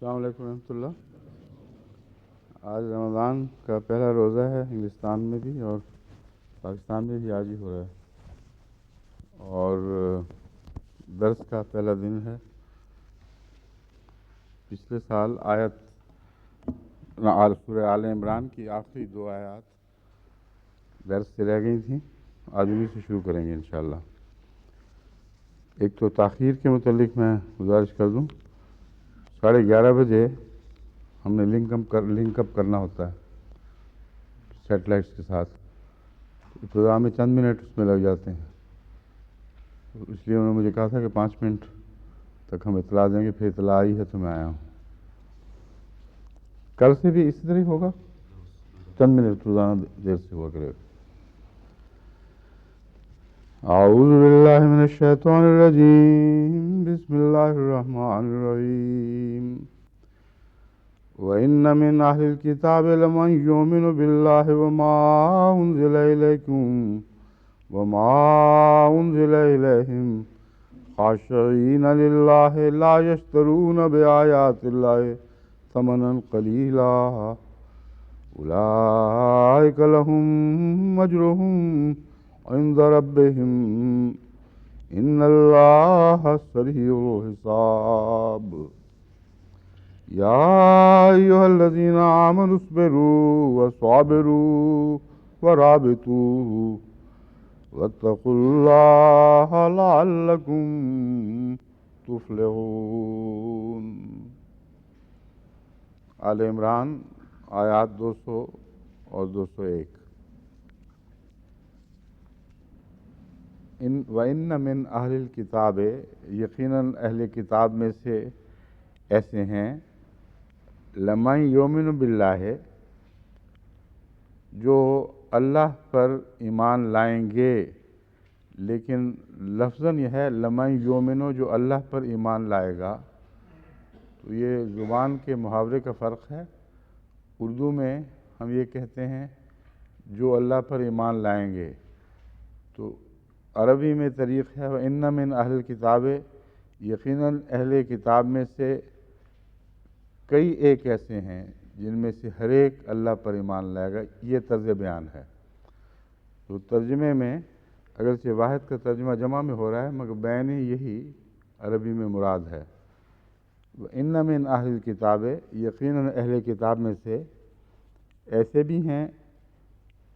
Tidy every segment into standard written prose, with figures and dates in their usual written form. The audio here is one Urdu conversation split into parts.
السلام علیکم ورحمۃ اللہ۔ آج رمضان کا پہلا روزہ ہے، ہندوستان میں بھی اور پاکستان میں بھی آج ہی ہو رہا ہے، اور درس کا پہلا دن ہے۔ پچھلے سال سورہ آل عمران کی آخری 2 آیات درس سے رہ گئی تھیں، آج انہیں سے شروع کریں گے انشاءاللہ۔ ایک تو تاخیر کے متعلق میں گزارش کر دوں، 11:30 بجے ہم نے لنک اپ کرنا ہوتا ہے سیٹلائٹس کے ساتھ، ابتدا میں چند منٹ اس میں لگ جاتے ہیں، اس لیے انہوں نے مجھے کہا تھا کہ 5 منٹ تک ہم اطلاع دیں گے، پھر اطلاع آئی ہے تو میں آیا ہوں۔ کل سے بھی اسی طرح ہوگا، چند منٹ روزانہ دیر سے ہوا کرے گا۔ اعوذ باللہ من الشیطان الرجیم، بسم اللہ الرحمن الرحیم۔ وَإِنَّ مِنْ أَهْلِ الْكِتَابِ لَمَنْ يُؤْمِنُ بِاللَّهِ وَمَا أُنْزِلَ إِلَيْكُمْ وَمَا أُنْزِلَ إِلَيْهِمْ خَاشِعِينَ لِلَّهِ لَا يَشْتَرُونَ بِآيَاتِ اللَّهِ ثَمَنًا قَلِيلًا أُولَئِكَ لَهُمْ أَجْرُهُمْ عِنْدَ رَبِّهِمْ إِنَّ اللَّهَ سَرِيعُ الْحِسَابِ۔ یا ایھا الذین آمنوا اصبروا وصابروا ورابطوا واتقوا اللہ لعلکم تفلحون۔ آل عمران آیات 200 اور 201۔ وَإِنَّ مِنْ أَهْلِ الْكِتَابِ، یقیناً اہل کتاب میں سے ایسے ہیں، لَمَن یُؤْمِنُ بِاللَّہِ، جو اللہ پر ایمان لائیں گے، لیکن لفظاً یہ ہے لَمَن یُؤْمِنُ، جو اللہ پر ایمان لائے گا، تو یہ زبان کے محاورے کا فرق ہے۔ اردو میں ہم یہ کہتے ہیں جو اللہ پر ایمان لائیں گے، تو عربی میں طریق ہے وَإِنَّ مِنْ أَهْلِ الْكِتَابِ، یقیناً اہل کتاب میں سے کئی ایک ایسے ہیں جن میں سے ہر ایک اللہ پر ایمان لائے گا، یہ طرز بیان ہے۔ تو ترجمے میں اگرچہ واحد کا ترجمہ جمع میں ہو رہا ہے، مگر بین یہی عربی میں مراد ہے۔ وَإِنَّ مِنْ أَهْلِ الْكِتَابِ، یقیناً اہل کتاب میں سے ایسے بھی ہیں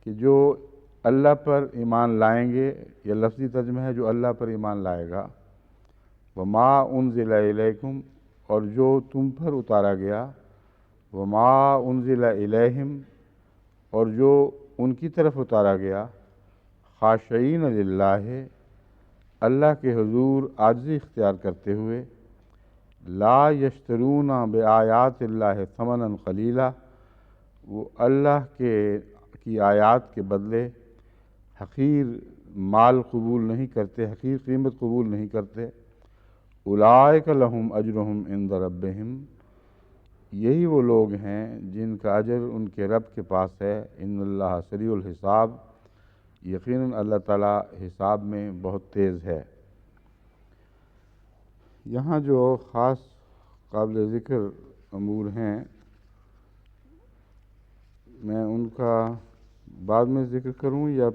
کہ جو اللہ پر ایمان لائیں گے، یہ لفظی ترجمہ ہے جو اللہ پر ایمان لائے گا، وَمَا أُنزِلَ إِلَيْكُمْ، اور جو تم پر اتارا گیا، وَمَا أُنزِلَ إِلَيْهِمْ، اور جو ان کی طرف اتارا گیا، خاشعین للہ، اللہ کے حضور عاجزی اختیار کرتے ہوئے، لا یشترون بآیات اللہ ثمنا قلیلا، وہ اللہ کی آیات کے بدلے حقیر مال قبول نہیں کرتے، حقیر قیمت قبول نہیں کرتے۔ اولئک لہم اجرہم عند ربہم، یہی وہ لوگ ہیں جن کا اجر ان کے رب کے پاس ہے۔ ان اللہ سریع الحساب، یقیناً اللہ تعالیٰ حساب میں بہت تیز ہے۔ یہاں جو خاص قابل ذکر امور ہیں، میں ان کا بعد میں ذکر کروں یا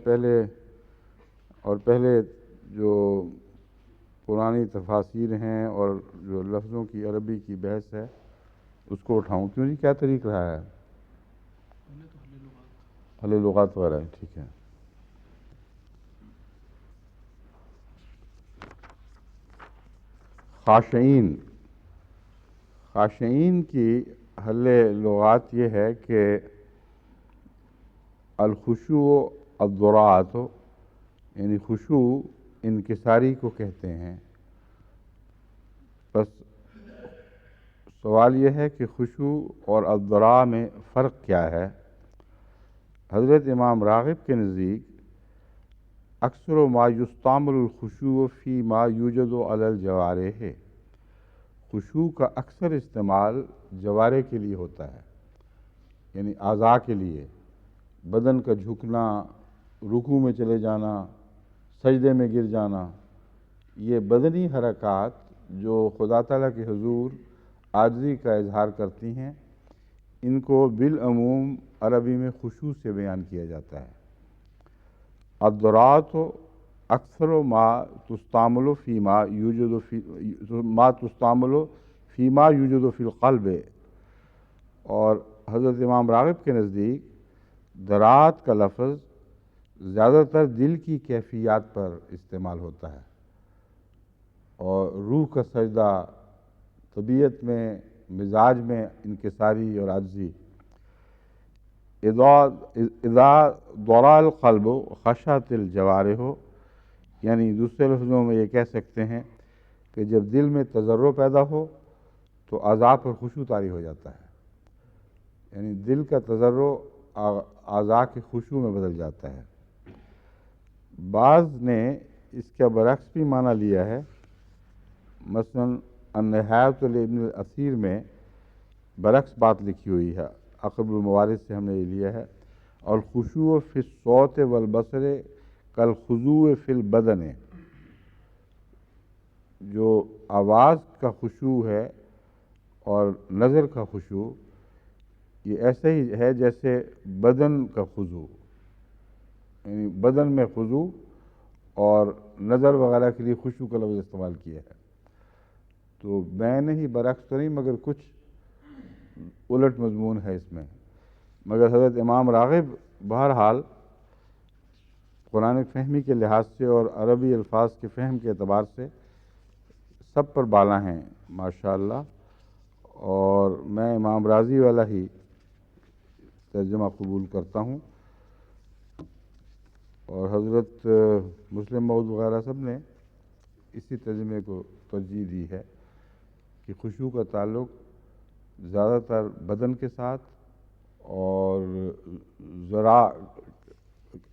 پہلے جو پرانی تفاسیر ہیں اور جو لفظوں کی عربی کی بحث ہے اس کو اٹھاؤں؟ کیوں جی، کیا طریق رہا ہے؟ اہل لغات وغیرہ ہے، ٹھیک ہے۔ خاشعین کی حل لغات یہ ہے کہ الخشوع الضراعت، یعنی خشوع انکساری کو کہتے ہیں۔ بس سوال یہ ہے کہ خشوع اور الضراع میں فرق کیا ہے؟ حضرت امام راغب کے نزدیک اکثر ما یستعمل الخشوع فی ما یوجد علی الجوارح، خشوع کا اکثر استعمال جوارح کے لیے ہوتا ہے، یعنی اعضاء کے لیے، بدن کا جھکنا، رکوع میں چلے جانا، سجدے میں گر جانا، یہ بدنی حرکات جو خدا تعالیٰ کے حضور عاجزی کا اظہار کرتی ہیں، ان کو بالعموم عربی میں خشوع سے بیان کیا جاتا ہے۔ الضراعۃ اکثر ما تستعمل فیما یوجد فی القلب، اور حضرت امام راغب کے نزدیک ذرات کا لفظ زیادہ تر دل کی کیفیات پر استعمال ہوتا ہے، اور روح کا سجدہ، طبیعت میں، مزاج میں انکساری اور عاجزی۔ اذا ضرع القلب خشعت الجوارح، یعنی دوسرے لفظوں میں یہ کہہ سکتے ہیں کہ جب دل میں تضرع پیدا ہو تو اعضاء پر خشوع طاری ہو جاتا ہے، یعنی دل کا تضرع اعضاء کے خشوع میں بدل جاتا ہے۔ بعض نے اس کا برعکس بھی معنی لیا ہے، مثلا النہایۃ لابن الاثیر میں برعکس بات لکھی ہوئی ہے، اقرب الموارد سے ہم نے یہ لیا ہے، اور الخشوع فی الصوت والبصر کالخضوع فی البدن، جو آواز کا خشوع ہے اور نظر کا خشوع یہ ایسے ہی ہے جیسے بدن کا خضوع، یعنی بدن میں خضوع اور نظر وغیرہ کے لیے خشوع کا لفظ استعمال کیا ہے۔ تو میں نے ہی برعکس تو نہیں، مگر کچھ الٹ مضمون ہے اس میں، مگر حضرت امام راغب بہرحال قرآن فہمی کے لحاظ سے اور عربی الفاظ کے فہم کے اعتبار سے سب پر بالا ہیں ماشاءاللہ، اور میں امام راضی والا ہی ترجمہ قبول کرتا ہوں، اور حضرت مسلم موعود وغیرہ سب نے اسی ترجمے کو ترجیح دی ہے کہ خشوع کا تعلق زیادہ تر بدن کے ساتھ، اور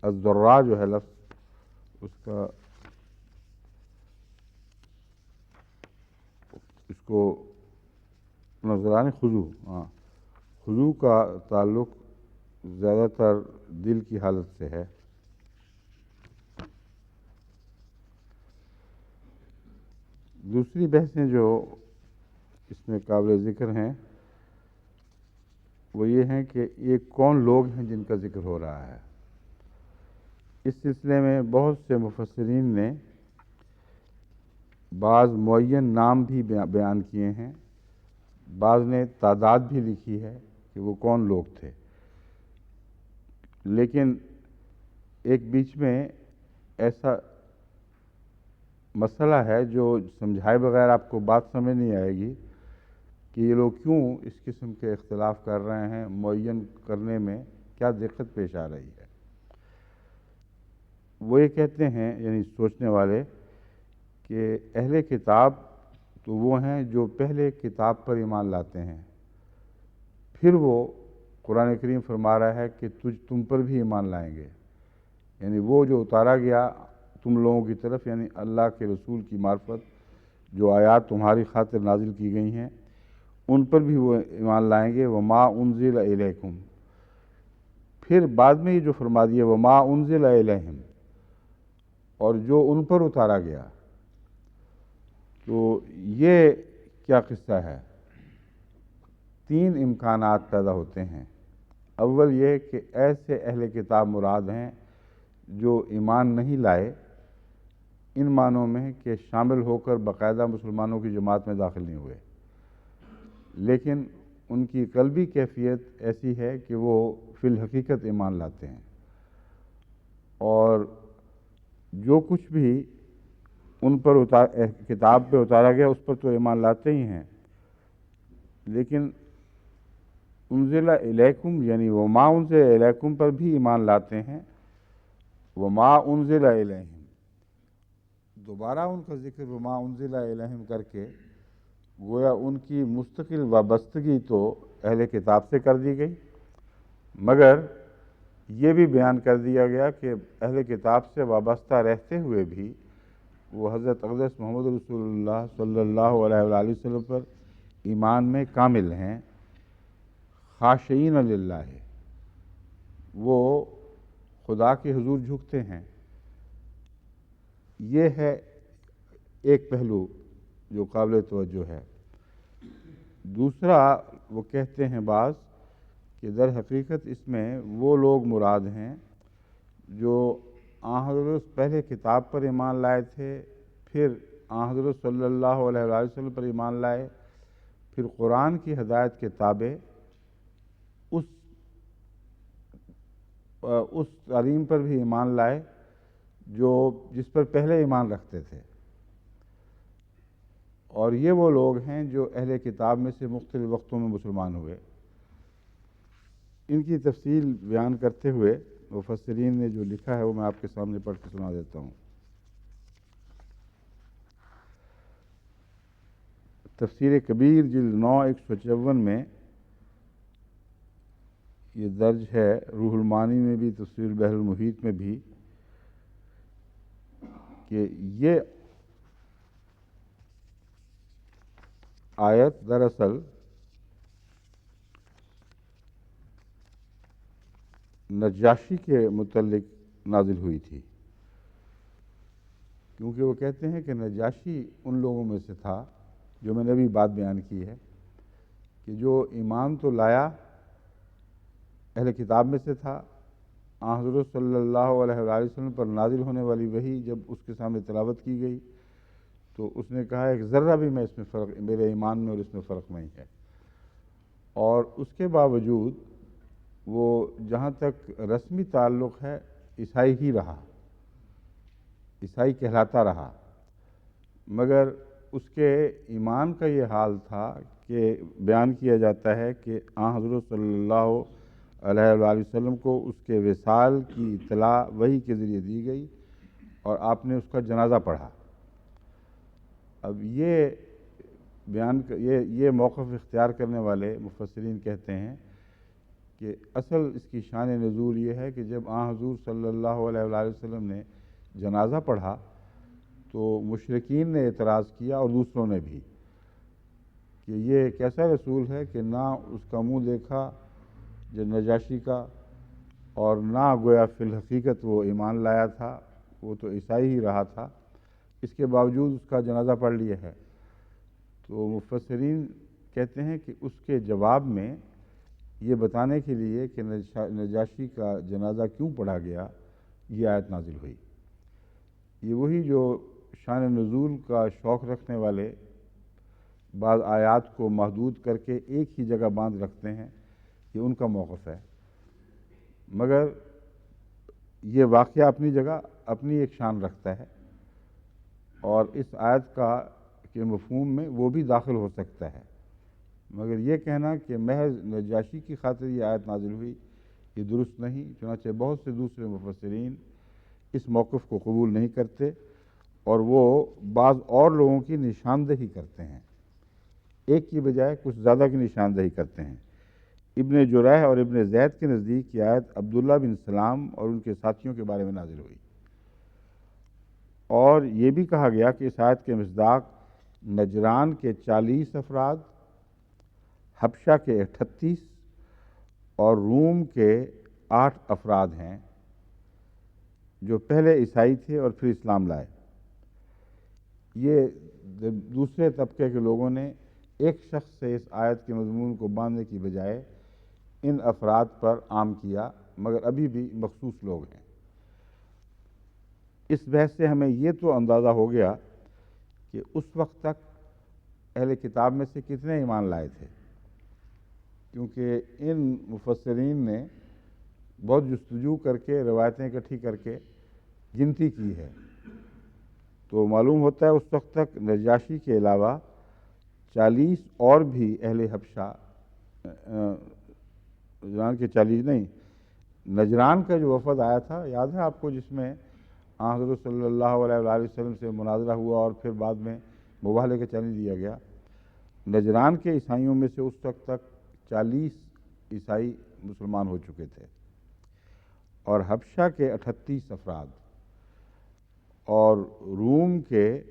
الذرا جو ہے لفظ اس کو نظران خضوع کا تعلق زیادہ تر دل کی حالت سے ہے۔ دوسری بحثیں جو اس میں قابل ذکر ہیں وہ یہ ہیں کہ یہ کون لوگ ہیں جن کا ذکر ہو رہا ہے۔ اس سلسلے میں بہت سے مفسرین نے بعض معین نام بھی بیان کیے ہیں، بعض نے تعداد بھی لکھی ہے کہ وہ کون لوگ تھے، لیکن ایک بیچ میں ایسا مسئلہ ہے جو سمجھائے بغیر آپ کو بات سمجھ نہیں آئے گی کہ یہ لوگ کیوں اس قسم کے اختلاف کر رہے ہیں، معین کرنے میں کیا دقت پیش آ رہی ہے۔ وہ یہ کہتے ہیں، یعنی سوچنے والے، کہ اہل کتاب تو وہ ہیں جو پہلے کتاب پر ایمان لاتے ہیں، پھر وہ قرآن کریم فرما رہا ہے کہ تم پر بھی ایمان لائیں گے، یعنی وہ جو اتارا گیا تم لوگوں کی طرف، یعنی اللہ کے رسول کی معرفت جو آیات تمہاری خاطر نازل کی گئی ہیں ان پر بھی وہ ایمان لائیں گے۔ وما انزل الیکم، پھر بعد میں یہ جو فرما دیا وما انزل الیہم، اور جو ان پر اتارا گیا، تو یہ کیا قصہ ہے؟ تین امکانات پیدا ہوتے ہیں۔ اول یہ کہ ایسے اہل کتاب مراد ہیں جو ایمان نہیں لائے، ان معنوں میں کہ شامل ہو کر باقاعدہ مسلمانوں کی جماعت میں داخل نہیں ہوئے، لیکن ان کی قلبی کیفیت ایسی ہے کہ وہ فی الحقیقت ایمان لاتے ہیں، اور جو کچھ بھی ان پر کتاب پہ اتارا گیا اس پر تو ایمان لاتے ہی ہیں، لیکن انزل الیکم یعنی وما انزل الیکم پر بھی ایمان لاتے ہیں، وما انزل الیہم، دوبارہ ان کا ذکر وما انزل الیہم کر کے گویا ان کی مستقل وابستگی تو اہل کتاب سے کر دی گئی، مگر یہ بھی بیان کر دیا گیا کہ اہل کتاب سے وابستہ رہتے ہوئے بھی وہ حضرت اقدس محمد رسول اللہ صلی اللہ علیہ وآلہ وسلم پر ایمان میں کامل ہیں، خاشعین للہ، وہ خدا کے حضور جھکتے ہیں۔ یہ ہے ایک پہلو جو قابل توجہ ہے۔ دوسرا وہ کہتے ہیں بعض کہ در حقیقت اس میں وہ لوگ مراد ہیں جو آن حضرت پہلے کتاب پر ایمان لائے تھے، پھر آن حضرت صلی اللہ علیہ وآلہ وسلم پر ایمان لائے، پھر قرآن کی ہدایت کے تابع اس تعلیم پر بھی ایمان لائے جس پر پہلے ایمان رکھتے تھے، اور یہ وہ لوگ ہیں جو اہل کتاب میں سے مختلف وقتوں میں مسلمان ہوئے۔ ان کی تفصیل بیان کرتے ہوئے مفسرین نے جو لکھا ہے وہ میں آپ کے سامنے پڑھ کے سنا دیتا ہوں۔ تفسیر کبیر جلد 9 154 میں یہ درج ہے، روح المعانی میں بھی، تفسیر البحر المحیط میں بھی، کہ یہ آیت دراصل نجاشی کے متعلق نازل ہوئی تھی، کیونکہ وہ کہتے ہیں کہ نجاشی ان لوگوں میں سے تھا، جو میں نے ابھی بات بیان کی ہے، کہ جو ایمان تو لایا اہل کتاب میں سے تھا، آن حضرت صلی اللہ علیہ وآلہ وسلم پر نازل ہونے والی وحی جب اس کے سامنے تلاوت کی گئی تو اس نے کہا ایک ذرہ بھی میں اس میں فرق، میرے ایمان میں اور اس میں فرق نہیں ہے، اور اس کے باوجود وہ جہاں تک رسمی تعلق ہے عیسائی ہی رہا، عیسائی کہلاتا رہا، مگر اس کے ایمان کا یہ حال تھا کہ بیان کیا جاتا ہے کہ آن حضرت صلی اللہ علیہ وآلہ وسلم کو اس کے وصال کی اطلاع وحی کے ذریعے دی گئی اور آپ نے اس کا جنازہ پڑھا۔ اب یہ موقف اختیار کرنے والے مفسرین کہتے ہیں کہ اصل اس کی شان نزول یہ ہے کہ جب آن حضور صلی اللہ علیہ وآلہ وسلم نے جنازہ پڑھا تو مشرکین نے اعتراض کیا اور دوسروں نے بھی کہ یہ کیسا رسول ہے کہ نہ اس کا منہ دیکھا جو نجاشی کا، اور نہ گویا فی الحقیقت وہ ایمان لایا تھا، وہ تو عیسائی ہی رہا تھا، اس کے باوجود اس کا جنازہ پڑھ لیا ہے۔ تو مفسرین کہتے ہیں کہ اس کے جواب میں یہ بتانے کے لیے کہ نجاشی کا جنازہ کیوں پڑھا گیا، یہ آیت نازل ہوئی۔ یہ وہی جو شان نزول کا شوق رکھنے والے بعض آیات کو محدود کر کے ایک ہی جگہ باندھ رکھتے ہیں، یہ ان کا موقف ہے، مگر یہ واقعہ اپنی جگہ اپنی ایک شان رکھتا ہے، اور اس آیت کے مفہوم میں وہ بھی داخل ہو سکتا ہے، مگر یہ کہنا کہ محض نجاشی کی خاطر یہ آیت نازل ہوئی یہ درست نہیں، چنانچہ بہت سے دوسرے مفسرین اس موقف کو قبول نہیں کرتے اور وہ بعض اور لوگوں کی نشاندہی کرتے ہیں، ایک کی بجائے کچھ زیادہ کی نشاندہی کرتے ہیں۔ ابن جریح اور ابن زید کے نزدیک یہ آیت عبداللہ بن سلام اور ان کے ساتھیوں کے بارے میں نازل ہوئی، اور یہ بھی کہا گیا کہ اس آیت کے مصداق نجران کے 40 افراد، حبشہ کے 38 اور روم کے 8 افراد ہیں جو پہلے عیسائی تھے اور پھر اسلام لائے۔ یہ دوسرے طبقے کے لوگوں نے ایک شخص سے اس آیت کے مضمون کو باندھنے کی بجائے ان افراد پر عام کیا، مگر ابھی بھی مخصوص لوگ ہیں۔ اس بحث سے ہمیں یہ تو اندازہ ہو گیا کہ اس وقت تک اہل کتاب میں سے کتنے ایمان لائے تھے، کیونکہ ان مفسرین نے بہت جستجو کر کے روایتیں اکٹھی کر کے گنتی کی ہے، تو معلوم ہوتا ہے اس وقت تک نجاشی کے علاوہ 40 اور بھی اہل حبشہ، نجران کے 40 نہیں، نجران کا جو وفد آیا تھا یاد ہے آپ کو، جس میں آن حضرت صلی اللہ علیہ وآلہ وسلم سے مناظرہ ہوا اور پھر بعد میں مباہلے کا چیلنج دیا گیا۔ نجران کے عیسائیوں میں سے اس وقت تک 40 عیسائی مسلمان ہو چکے تھے، اور حبشہ کے 38 افراد، اور روم کے،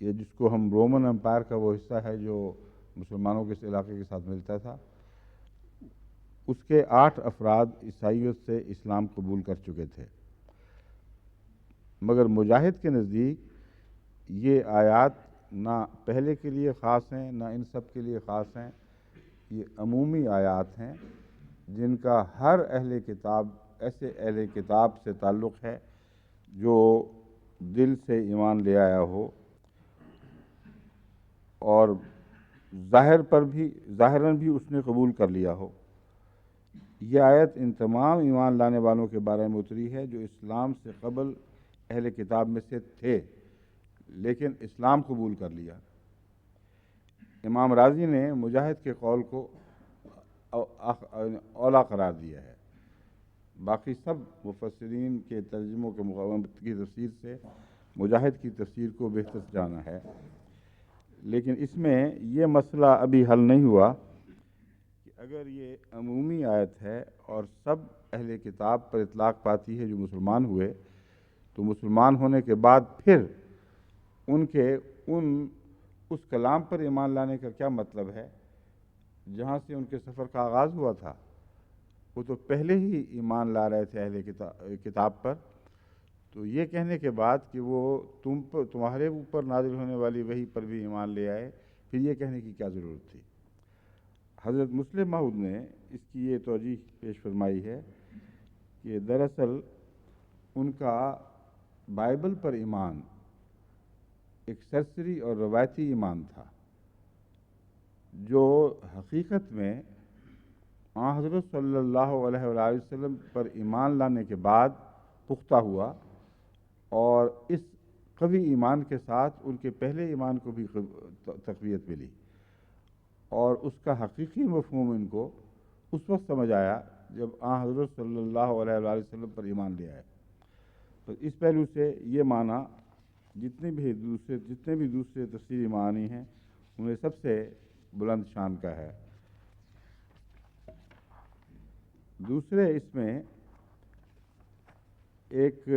یہ جس کو ہم رومن امپائر کا وہ حصہ ہے جو مسلمانوں کے اس علاقے کے ساتھ ملتا تھا، اس کے 8 افراد عیسائیت سے اسلام قبول کر چکے تھے۔ مگر مجاہد کے نزدیک یہ آیات نہ پہلے کے لیے خاص ہیں نہ ان سب کے لیے خاص ہیں، یہ عمومی آیات ہیں جن کا ہر اہل کتاب، ایسے اہل کتاب سے تعلق ہے جو دل سے ایمان لے آیا ہو اور ظاہراً بھی اس نے قبول کر لیا ہو۔ یہ آیت ان تمام ایمان لانے والوں کے بارے میں اتری ہے جو اسلام سے قبل اہل کتاب میں سے تھے لیکن اسلام قبول کر لیا۔ امام راضی نے مجاہد کے قول کو اولا قرار دیا ہے۔ باقی سب مفسرین کے ترجموں کے مقابلے کی تفسیر سے مجاہد کی تفسیر کو بہتر جانا ہے، لیکن اس میں یہ مسئلہ ابھی حل نہیں ہوا کہ اگر یہ عمومی آیت ہے اور سب اہل کتاب پر اطلاق پاتی ہے جو مسلمان ہوئے، تو مسلمان ہونے کے بعد پھر ان کے اس کلام پر ایمان لانے کا کیا مطلب ہے جہاں سے ان کے سفر کا آغاز ہوا تھا؟ وہ تو پہلے ہی ایمان لا رہے تھے اہل کتاب پر، تو یہ کہنے کے بعد کہ وہ تمہارے اوپر نازل ہونے والی وحی پر بھی ایمان لے آئے، پھر یہ کہنے کی کیا ضرورت تھی؟ حضرت مسلم موعود نے اس کی یہ توجیہ پیش فرمائی ہے کہ دراصل ان کا بائبل پر ایمان ایک سرسری اور روایتی ایمان تھا جو حقیقت میں حضرت صلی اللہ علیہ وآلہ وسلم پر ایمان لانے کے بعد پختہ ہوا، اور اس قوی ایمان کے ساتھ ان کے پہلے ایمان کو بھی تقویت ملی، اور اس کا حقیقی مفہوم ان کو اس وقت سمجھ آیا جب حضرت صلی اللہ علیہ وآلہ وسلم پر ایمان لے آئے۔ تو اس پہلو سے یہ معنی جتنے بھی دوسرے تفسیری معنی ہیں انہیں سب سے بلند شان کا ہے۔ دوسرے اس میں ایک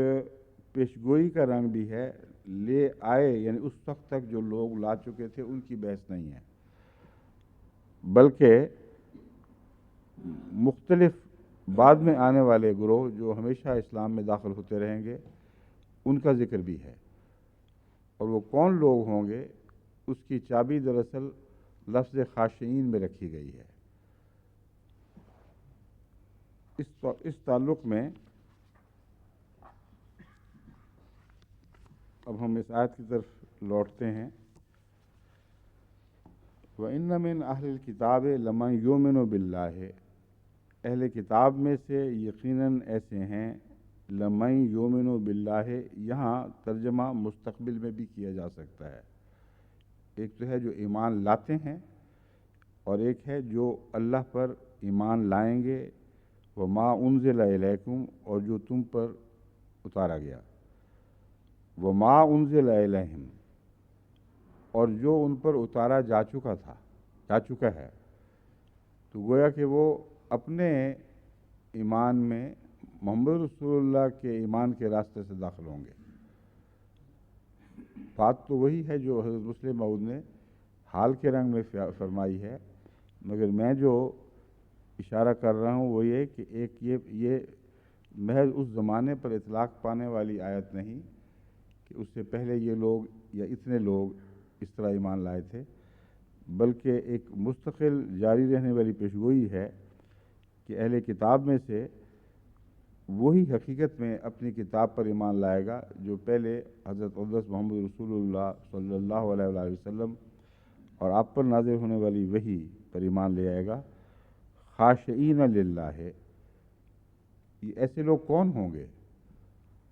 پیشگوئی کا رنگ بھی ہے، لے آئے یعنی اس وقت تک جو لوگ لا چکے تھے ان کی بحث نہیں ہے، بلکہ مختلف بعد میں آنے والے گروہ جو ہمیشہ اسلام میں داخل ہوتے رہیں گے ان کا ذکر بھی ہے، اور وہ کون لوگ ہوں گے اس کی چابی دراصل لفظ خاشعین میں رکھی گئی ہے۔ اس تعلق میں اب ہم اس آیت کی طرف لوٹتے ہیں۔ وَإِنَّ مِنْ أَهْلِ الْكِتَابِ لَمَنْ يُؤْمِنُ بِاللَّهِ، اہل کتاب میں سے یقیناً ایسے ہیں، لَمَنْ يُؤْمِنُ بِاللَّهِ یہاں ترجمہ مستقبل میں بھی کیا جا سکتا ہے۔ ایک تو ہے جو ایمان لاتے ہیں اور ایک ہے جو اللہ پر ایمان لائیں گے، وَمَا أُنزِلَ إِلَيْكُمْ اور جو تم پر اتارا گیا، وَمَا أُنزِلَ إِلَيْهِمْ اور جو ان پر اتارا جا چکا ہے، تو گویا کہ وہ اپنے ایمان میں محمد رسول اللہ کے ایمان کے راستے سے داخل ہوں گے۔ بات تو وہی ہے جو حضرت مسلم موعود نے حال کے رنگ میں فرمائی ہے، مگر میں جو اشارہ کر رہا ہوں وہ یہ کہ ایک یہ محض اس زمانے پر اطلاق پانے والی آیت نہیں کہ اس سے پہلے یہ لوگ یا اتنے لوگ اس طرح ایمان لائے تھے، بلکہ ایک مستقل جاری رہنے والی پیشگوئی ہے کہ اہل کتاب میں سے وہی حقیقت میں اپنی کتاب پر ایمان لائے گا جو پہلے حضرت اقدس محمد رسول اللہ صلی اللہ علیہ وآلہ وسلم اور آپ پر نازل ہونے والی وحی پر ایمان لے آئے گا، خاشعین للہ۔ یہ ایسے لوگ کون ہوں گے؟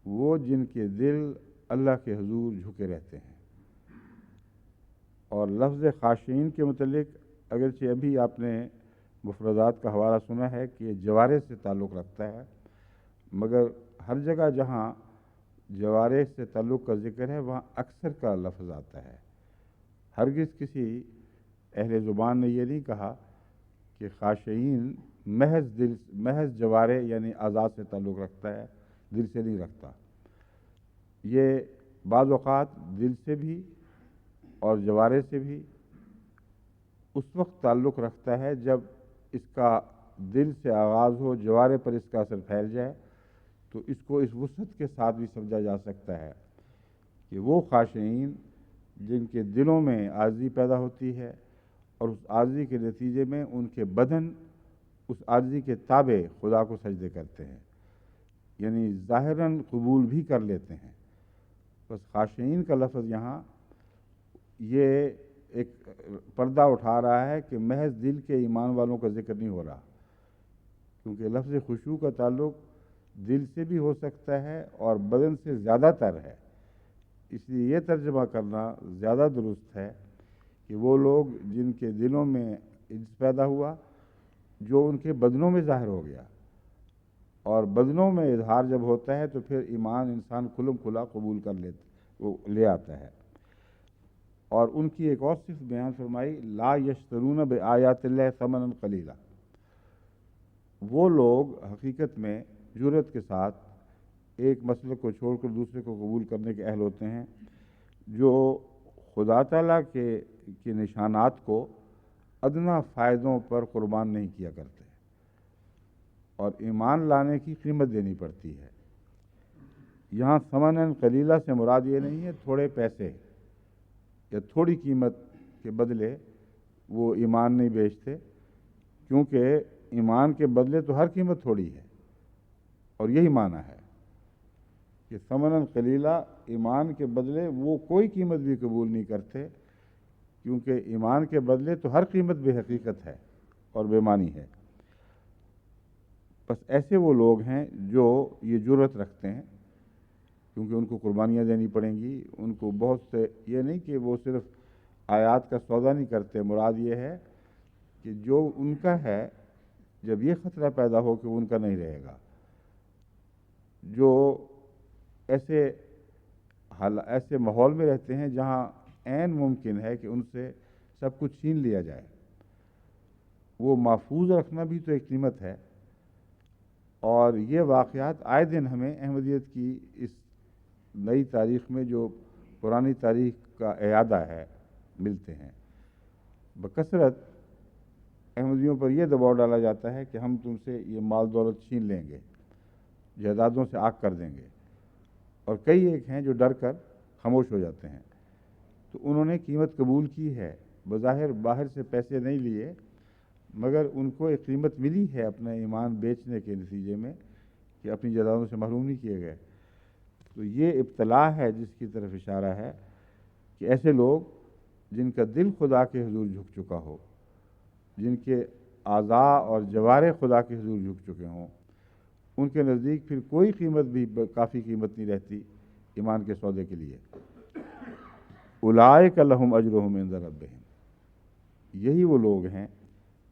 وہ جن کے دل اللہ کے حضور جھکے رہتے ہیں۔ اور لفظ خاشعین کے متعلق اگرچہ ابھی آپ نے مفردات کا حوالہ سنا ہے کہ جوارح سے تعلق رکھتا ہے، مگر ہر جگہ جہاں جوارح سے تعلق کا ذکر ہے وہاں اکثر کا لفظ آتا ہے۔ ہرگز کسی اہل زبان نے یہ نہیں کہا کہ خاشعین محض جوارح یعنی اعضاء سے تعلق رکھتا ہے، دل سے نہیں رکھتا۔ یہ بعض اوقات دل سے بھی اور جوارح سے بھی اس وقت تعلق رکھتا ہے جب اس کا دل سے آغاز ہو، جوارح پر اس کا اثر پھیل جائے، تو اس کو اس وسعت کے ساتھ بھی سمجھا جا سکتا ہے کہ وہ خاشعین جن کے دلوں میں عاجزی پیدا ہوتی ہے اور اس عاجزی کے نتیجے میں ان کے بدن اس عاجزی کے تابع خدا کو سجدے کرتے ہیں، یعنی ظاہراً قبول بھی کر لیتے ہیں۔ بس خاشعین کا لفظ یہاں یہ ایک پردہ اٹھا رہا ہے کہ محض دل کے ایمان والوں کا ذکر نہیں ہو رہا، کیونکہ لفظ خشوع کا تعلق دل سے بھی ہو سکتا ہے اور بدن سے زیادہ تر ہے، اس لیے یہ ترجمہ کرنا زیادہ درست ہے کہ وہ لوگ جن کے دلوں میں عجز پیدا ہوا جو ان کے بدنوں میں ظاہر ہو گیا، اور بدنوں میں اظہار جب ہوتا ہے تو پھر ایمان انسان کھلم کھلا قبول کر وہ لے آتا ہے۔ اور ان کی ایک اور صفت بیان فرمائی، لا یشترون بآیات اللہ ثمنا قلیلا، وہ لوگ حقیقت میں جرأت کے ساتھ ایک مسلک کو چھوڑ کر دوسرے کو قبول کرنے کے اہل ہوتے ہیں، جو خدا تعالیٰ کے نشانات کو ادنا فائدوں پر قربان نہیں کیا کرتے، اور ایمان لانے کی قیمت دینی پڑتی ہے۔ یہاں ثمنا قلیلا سے مراد یہ نہیں ہے تھوڑے پیسے یا تھوڑی قیمت کے بدلے وہ ایمان نہیں بیچتے، کیونکہ ایمان کے بدلے تو ہر قیمت تھوڑی ہے، اور یہی معنی ہے کہ ثمنا قلیلا ایمان کے بدلے وہ کوئی قیمت بھی قبول نہیں کرتے، کیونکہ ایمان کے بدلے تو ہر قیمت بے حقیقت ہے اور بے معنی ہے۔ بس ایسے وہ لوگ ہیں جو یہ جرأت رکھتے ہیں، کیونکہ ان کو قربانیاں دینی پڑیں گی، ان کو بہت سے، یہ نہیں کہ وہ صرف آیات کا سودا نہیں کرتے، مراد یہ ہے کہ جو ان کا ہے جب یہ خطرہ پیدا ہو کہ وہ ان کا نہیں رہے گا، جو ایسے ماحول میں رہتے ہیں جہاں عین ممکن ہے کہ ان سے سب کچھ چھین لیا جائے، وہ محفوظ رکھنا بھی تو ایک قیمت ہے۔ اور یہ واقعات آئے دن ہمیں احمدیت کی اس نئی تاریخ میں جو پرانی تاریخ کا اعادہ ہے ملتے ہیں۔ بکثرت احمدیوں پر یہ دباؤ ڈالا جاتا ہے کہ ہم تم سے یہ مال دولت چھین لیں گے، جائیدادوں سے آگ کر دیں گے، اور کئی ایک ہیں جو ڈر کر خاموش ہو جاتے ہیں۔ تو انہوں نے قیمت قبول کی ہے، بظاہر باہر سے پیسے نہیں لیے، مگر ان کو ایک قیمت ملی ہے اپنا ایمان بیچنے کے نتیجے میں، کہ اپنی جائیدادوں سے محروم نہیں کیے گئے۔ تو یہ ابتلا ہے جس کی طرف اشارہ ہے کہ ایسے لوگ جن کا دل خدا کے حضور جھک چکا ہو، جن کے اعضاء اور جوارح خدا کے حضور جھک چکے ہوں، ان کے نزدیک پھر کوئی قیمت بھی کافی قیمت نہیں رہتی ایمان کے سودے کے لیے۔ اولئک لہم اجرہم عند ربہم، یہی وہ لوگ ہیں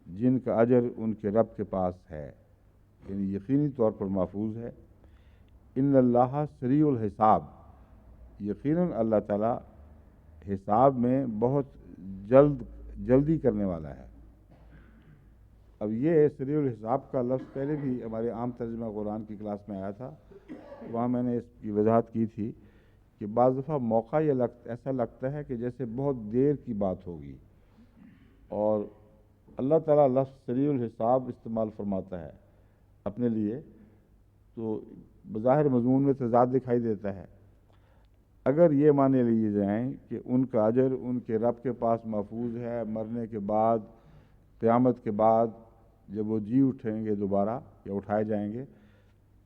جن کا اجر ان کے رب کے پاس ہے، یعنی یقینی طور پر محفوظ ہے۔ ان اللہ سریع الحساب، یقیناً اللہ تعالیٰ حساب میں بہت جلدی کرنے والا ہے۔ اب یہ سریع الحساب کا لفظ پہلے بھی ہمارے عام ترجمہ قرآن کی کلاس میں آیا تھا، وہاں میں نے اس کی وضاحت کی تھی کہ بعض دفعہ موقع ایسا لگتا ہے کہ جیسے بہت دیر کی بات ہوگی، اور اللہ تعالیٰ لفظ سریع الحساب استعمال فرماتا ہے اپنے لیے، تو بظاہر مضمون میں تضاد دکھائی دیتا ہے۔ اگر یہ مانے لیے جائیں کہ ان کا اجر ان کے رب کے پاس محفوظ ہے، مرنے کے بعد، قیامت کے بعد جب وہ جی اٹھیں گے دوبارہ یا اٹھائے جائیں گے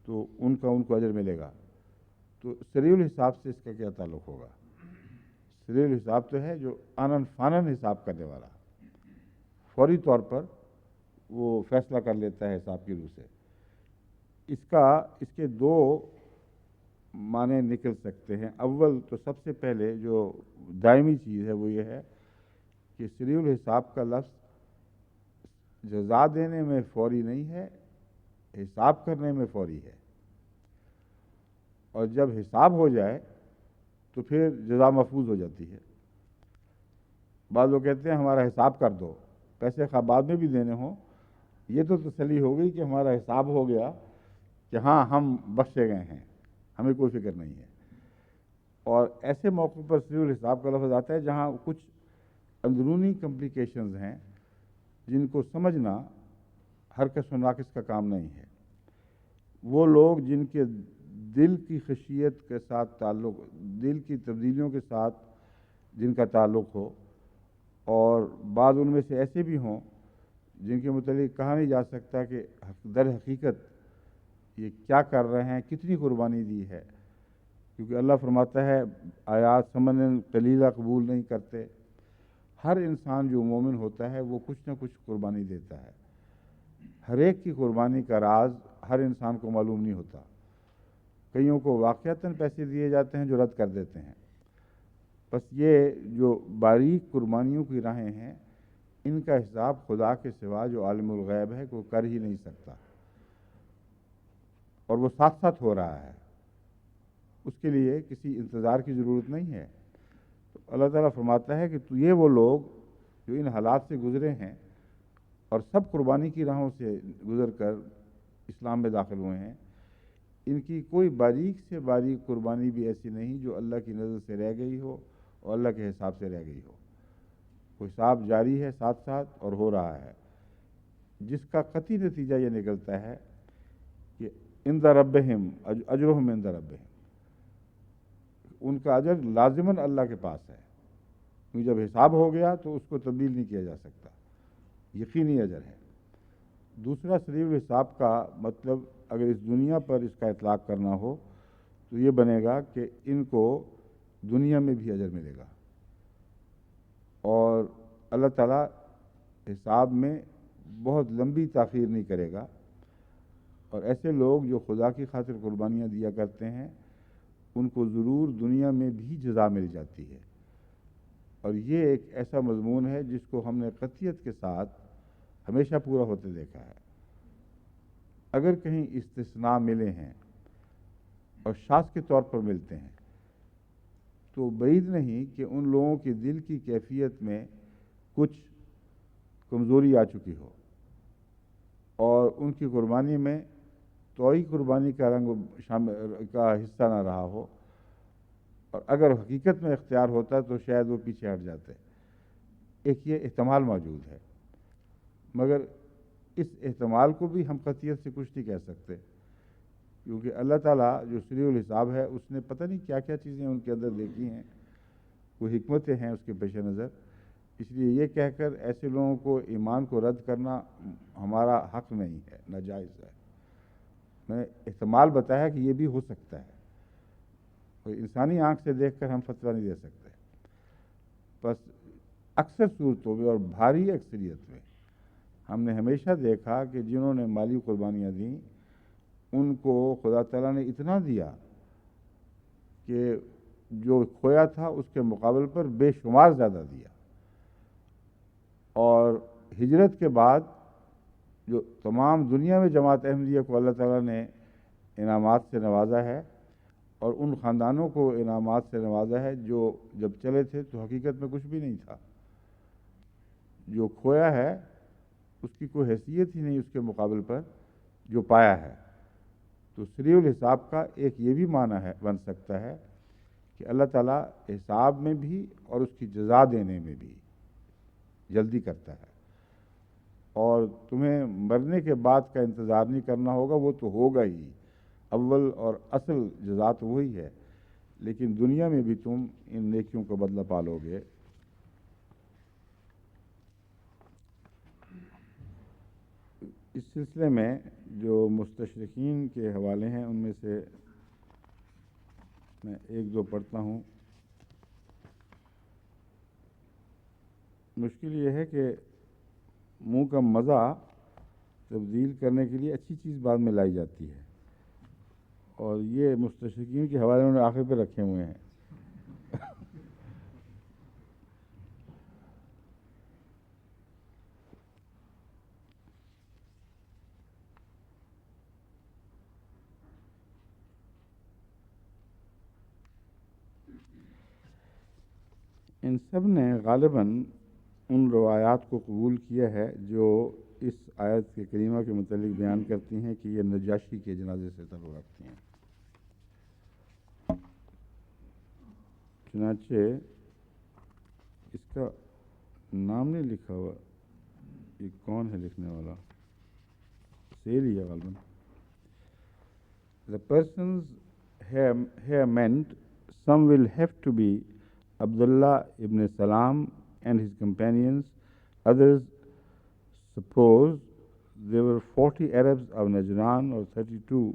تو ان کو اجر ملے گا، تو سریع الحساب سے اس کا کیا تعلق ہوگا؟ سریع الحساب تو ہے جو آنن فانن حساب کرنے والا، فوری طور پر وہ فیصلہ کر لیتا ہے حساب کی روح سے۔ اس کے دو معنی نکل سکتے ہیں۔ اول تو سب سے پہلے جو دائمی چیز ہے وہ یہ ہے کہ سریع الحساب کا لفظ جزا دینے میں فوری نہیں ہے، حساب کرنے میں فوری ہے، اور جب حساب ہو جائے تو پھر جزا محفوظ ہو جاتی ہے۔ بعض لوگ کہتے ہیں ہمارا حساب کر دو، پیسے خواہ بعد میں بھی دینے ہوں، یہ تو تسلی ہو گئی کہ ہمارا حساب ہو گیا، کہ ہاں ہم بخشے گئے ہیں، ہمیں کوئی فکر نہیں ہے۔ اور ایسے موقع پر سریع الحساب کا لفظ آتا ہے جہاں کچھ اندرونی کمپلیکیشنز ہیں جن کو سمجھنا ہر کس و ناقص کا کام نہیں ہے۔ وہ لوگ جن کے دل کی خشیت کے ساتھ تعلق، دل کی تبدیلیوں کے ساتھ جن کا تعلق ہو، اور بعض ان میں سے ایسے بھی ہوں جن کے متعلق کہا نہیں جا سکتا کہ در حقیقت یہ کیا کر رہے ہیں، کتنی قربانی دی ہے، کیونکہ اللہ فرماتا ہے آیات ثمن قلیلہ قبول نہیں کرتے۔ ہر انسان جو مومن ہوتا ہے وہ کچھ نہ کچھ قربانی دیتا ہے۔ ہر ایک کی قربانی کا راز ہر انسان کو معلوم نہیں ہوتا۔ کئیوں کو واقعتاً پیسے دیے جاتے ہیں جو رد کر دیتے ہیں۔ بس یہ جو باریک قربانیوں کی راہیں ہیں، ان کا حساب خدا کے سوا جو عالم الغیب ہے وہ کر ہی نہیں سکتا، اور وہ ساتھ ساتھ ہو رہا ہے، اس کے لیے کسی انتظار کی ضرورت نہیں ہے۔ تو اللہ تعالیٰ فرماتا ہے کہ تو یہ وہ لوگ جو ان حالات سے گزرے ہیں اور سب قربانی کی راہوں سے گزر کر اسلام میں داخل ہوئے ہیں، ان کی کوئی باریک سے باریک قربانی بھی ایسی نہیں جو اللہ کی نظر سے رہ گئی ہو اور اللہ کے حساب سے رہ گئی ہو۔ وہ حساب جاری ہے ساتھ ساتھ اور ہو رہا ہے، جس کا قطعی نتیجہ یہ نکلتا ہے کہ عند ربہم اجرہم عند ربہم، ان کا اجر لازماً اللہ کے پاس ہے، کیونکہ جب حساب ہو گیا تو اس کو تبدیل نہیں کیا جا سکتا، یقینی اجر ہے۔ دوسرا سریع الحساب کا مطلب اگر اس دنیا پر اس کا اطلاق کرنا ہو تو یہ بنے گا کہ ان کو دنیا میں بھی اجر ملے گا، اور اللہ تعالیٰ حساب میں بہت لمبی تاخیر نہیں کرے گا، اور ایسے لوگ جو خدا کی خاطر قربانیاں دیا کرتے ہیں ان کو ضرور دنیا میں بھی جزا مل جاتی ہے۔ اور یہ ایک ایسا مضمون ہے جس کو ہم نے قطعیت کے ساتھ ہمیشہ پورا ہوتے دیکھا ہے۔ اگر کہیں استثناء ملے ہیں اور شاذ کے طور پر ملتے ہیں تو بعید نہیں کہ ان لوگوں کے دل کی کیفیت میں کچھ کمزوری آ چکی ہو اور ان کی قربانی میں توئی قربانی کا رنگ کا حصہ نہ رہا ہو، اور اگر حقیقت میں اختیار ہوتا تو شاید وہ پیچھے ہٹ جاتے۔ ایک یہ احتمال موجود ہے، مگر اس احتمال کو بھی ہم قطعیت سے کچھ نہیں کہہ سکتے، کیونکہ اللہ تعالیٰ جو سریع الحساب ہے اس نے پتہ نہیں کیا کیا چیزیں ان کے اندر دیکھی ہیں، کوئی حکمتیں ہیں اس کے پیش نظر۔ اس لیے یہ کہہ کر ایسے لوگوں کو ایمان کو رد کرنا ہمارا حق نہیں ہے، ناجائز ہے۔ میں نے احتمال بتایا کہ یہ بھی ہو سکتا ہے، کوئی انسانی آنکھ سے دیکھ کر ہم فتویٰ نہیں دے سکتے۔ بس اکثر صورتوں میں اور بھاری اکثریت میں ہم نے ہمیشہ دیکھا کہ جنہوں نے مالی قربانیاں دیں ان کو خدا تعالیٰ نے اتنا دیا کہ جو کھویا تھا اس کے مقابل پر بے شمار زیادہ دیا، اور ہجرت کے بعد جو تمام دنیا میں جماعت احمدیہ کو اللہ تعالیٰ نے انعامات سے نوازا ہے، اور ان خاندانوں کو انعامات سے نوازا ہے جو جب چلے تھے تو حقیقت میں کچھ بھی نہیں تھا، جو کھویا ہے اس کی کوئی حیثیت ہی نہیں اس کے مقابل پر جو پایا ہے۔ تو سریع الحساب کا ایک یہ بھی معنی ہے بن سکتا ہے کہ اللہ تعالیٰ حساب میں بھی اور اس کی جزا دینے میں بھی جلدی کرتا ہے، اور تمہیں مرنے کے بعد کا انتظار نہیں کرنا ہوگا، وہ تو ہوگا ہی، اول اور اصل جزا تو وہی ہے، لیکن دنیا میں بھی تم ان نیکیوں کا بدلہ پالو گے۔ اس سلسلے میں جو مستشرقین کے حوالے ہیں ان میں سے میں ایک دو پڑھتا ہوں۔ مشکل یہ ہے کہ منہ کا مزہ تبدیل کرنے کے لیے اچھی چیز بعد میں لائی جاتی ہے، اور یہ مستشرقین کے حوالے انہوں نے آخر پہ رکھے ہوئے ہیں۔ ان سب نے غالباً ان روایات کو قبول کیا ہے جو اس آیت کے کریمہ کے متعلق بیان کرتی ہیں کہ یہ نجاشی کے جنازے سے تعلق رکھتی ہیں۔ چنانچہ اس کا نام نہیں لکھا ہوا، یہ کون ہے لکھنے والا؟ سیل ہی ہے غالباً۔ The persons here meant some will have to be Abdullah ibn Salam and his companions. Others suppose there were 40 Arabs of Najran or 32,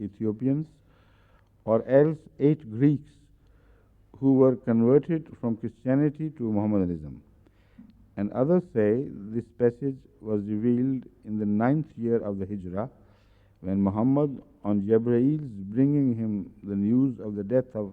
Ethiopians, or else 8 Greeks who were converted from Christianity to Mohammedanism. And others say this passage was revealed in the 9th year of the Hijrah, when Muhammad, on Jibrail's bringing him the news of the death of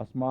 asma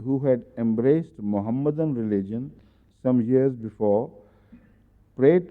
who had embraced Mohammedan religion some years before, prayed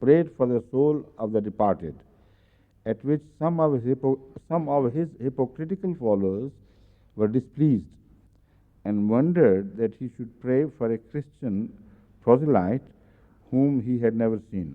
prayed for the soul of the departed, at which some of his hypocritical followers were displeased and wondered that he should pray for a Christian proselyte whom he had never seen.